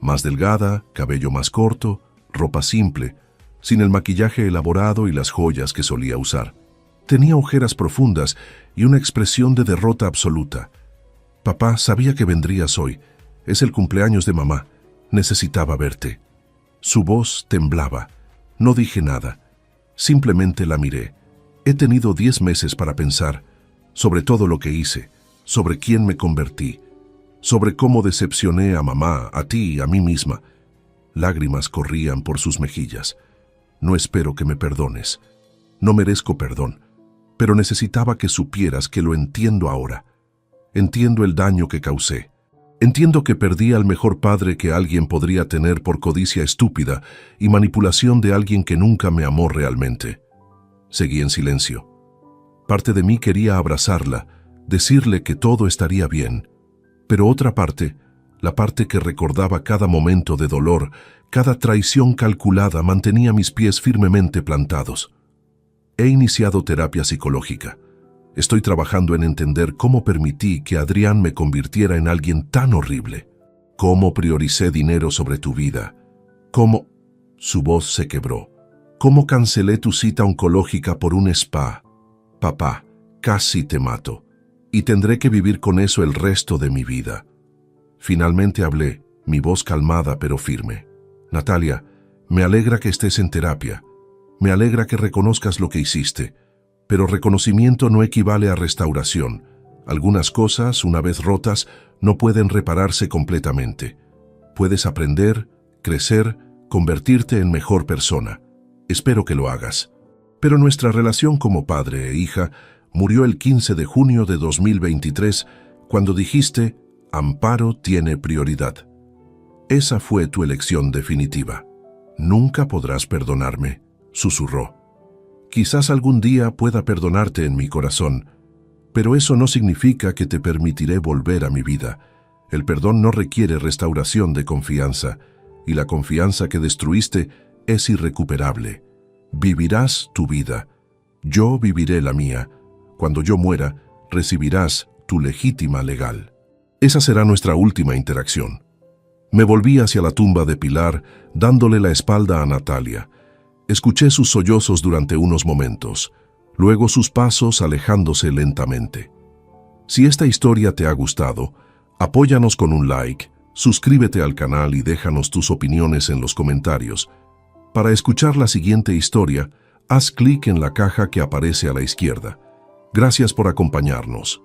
Más delgada, cabello más corto, ropa simple, sin el maquillaje elaborado y las joyas que solía usar. Tenía ojeras profundas y una expresión de derrota absoluta. Papá, sabía que vendrías hoy. Es el cumpleaños de mamá. Necesitaba verte. Su voz temblaba. No dije nada. Simplemente la miré. He tenido 10 meses para pensar sobre todo lo que hice, sobre quién me convertí, sobre cómo decepcioné a mamá, a ti y a mí misma. Lágrimas corrían por sus mejillas. No espero que me perdones. No merezco perdón, pero necesitaba que supieras que lo entiendo ahora. Entiendo el daño que causé. Entiendo que perdí al mejor padre que alguien podría tener por codicia estúpida y manipulación de alguien que nunca me amó realmente. Seguí en silencio. Parte de mí quería abrazarla, decirle que todo estaría bien, pero otra parte, la parte que recordaba cada momento de dolor, cada traición calculada, mantenía mis pies firmemente plantados. He iniciado terapia psicológica. Estoy trabajando en entender cómo permití que Adrián me convirtiera en alguien tan horrible. Cómo prioricé dinero sobre tu vida. Cómo... Su voz se quebró. Cómo cancelé tu cita oncológica por un spa. Papá, casi te mato. Y tendré que vivir con eso el resto de mi vida. Finalmente hablé, mi voz calmada pero firme. Natalia, me alegra que estés en terapia. Me alegra que reconozcas lo que hiciste. Pero reconocimiento no equivale a restauración. Algunas cosas, una vez rotas, no pueden repararse completamente. Puedes aprender, crecer, convertirte en mejor persona. Espero que lo hagas. Pero nuestra relación como padre e hija murió el 15 de junio de 2023, cuando dijiste, Amparo tiene prioridad. Esa fue tu elección definitiva. Nunca podrás perdonarme, susurró. Quizás algún día pueda perdonarte en mi corazón, pero eso no significa que te permitiré volver a mi vida. El perdón no requiere restauración de confianza, y la confianza que destruiste es irrecuperable. Vivirás tu vida. Yo viviré la mía. Cuando yo muera, recibirás tu legítima legal. Esa será nuestra última interacción. Me volví hacia la tumba de Pilar, dándole la espalda a Natalia. Escuché sus sollozos durante unos momentos, luego sus pasos alejándose lentamente. Si esta historia te ha gustado, apóyanos con un like, suscríbete al canal y déjanos tus opiniones en los comentarios. Para escuchar la siguiente historia, haz clic en la caja que aparece a la izquierda. Gracias por acompañarnos.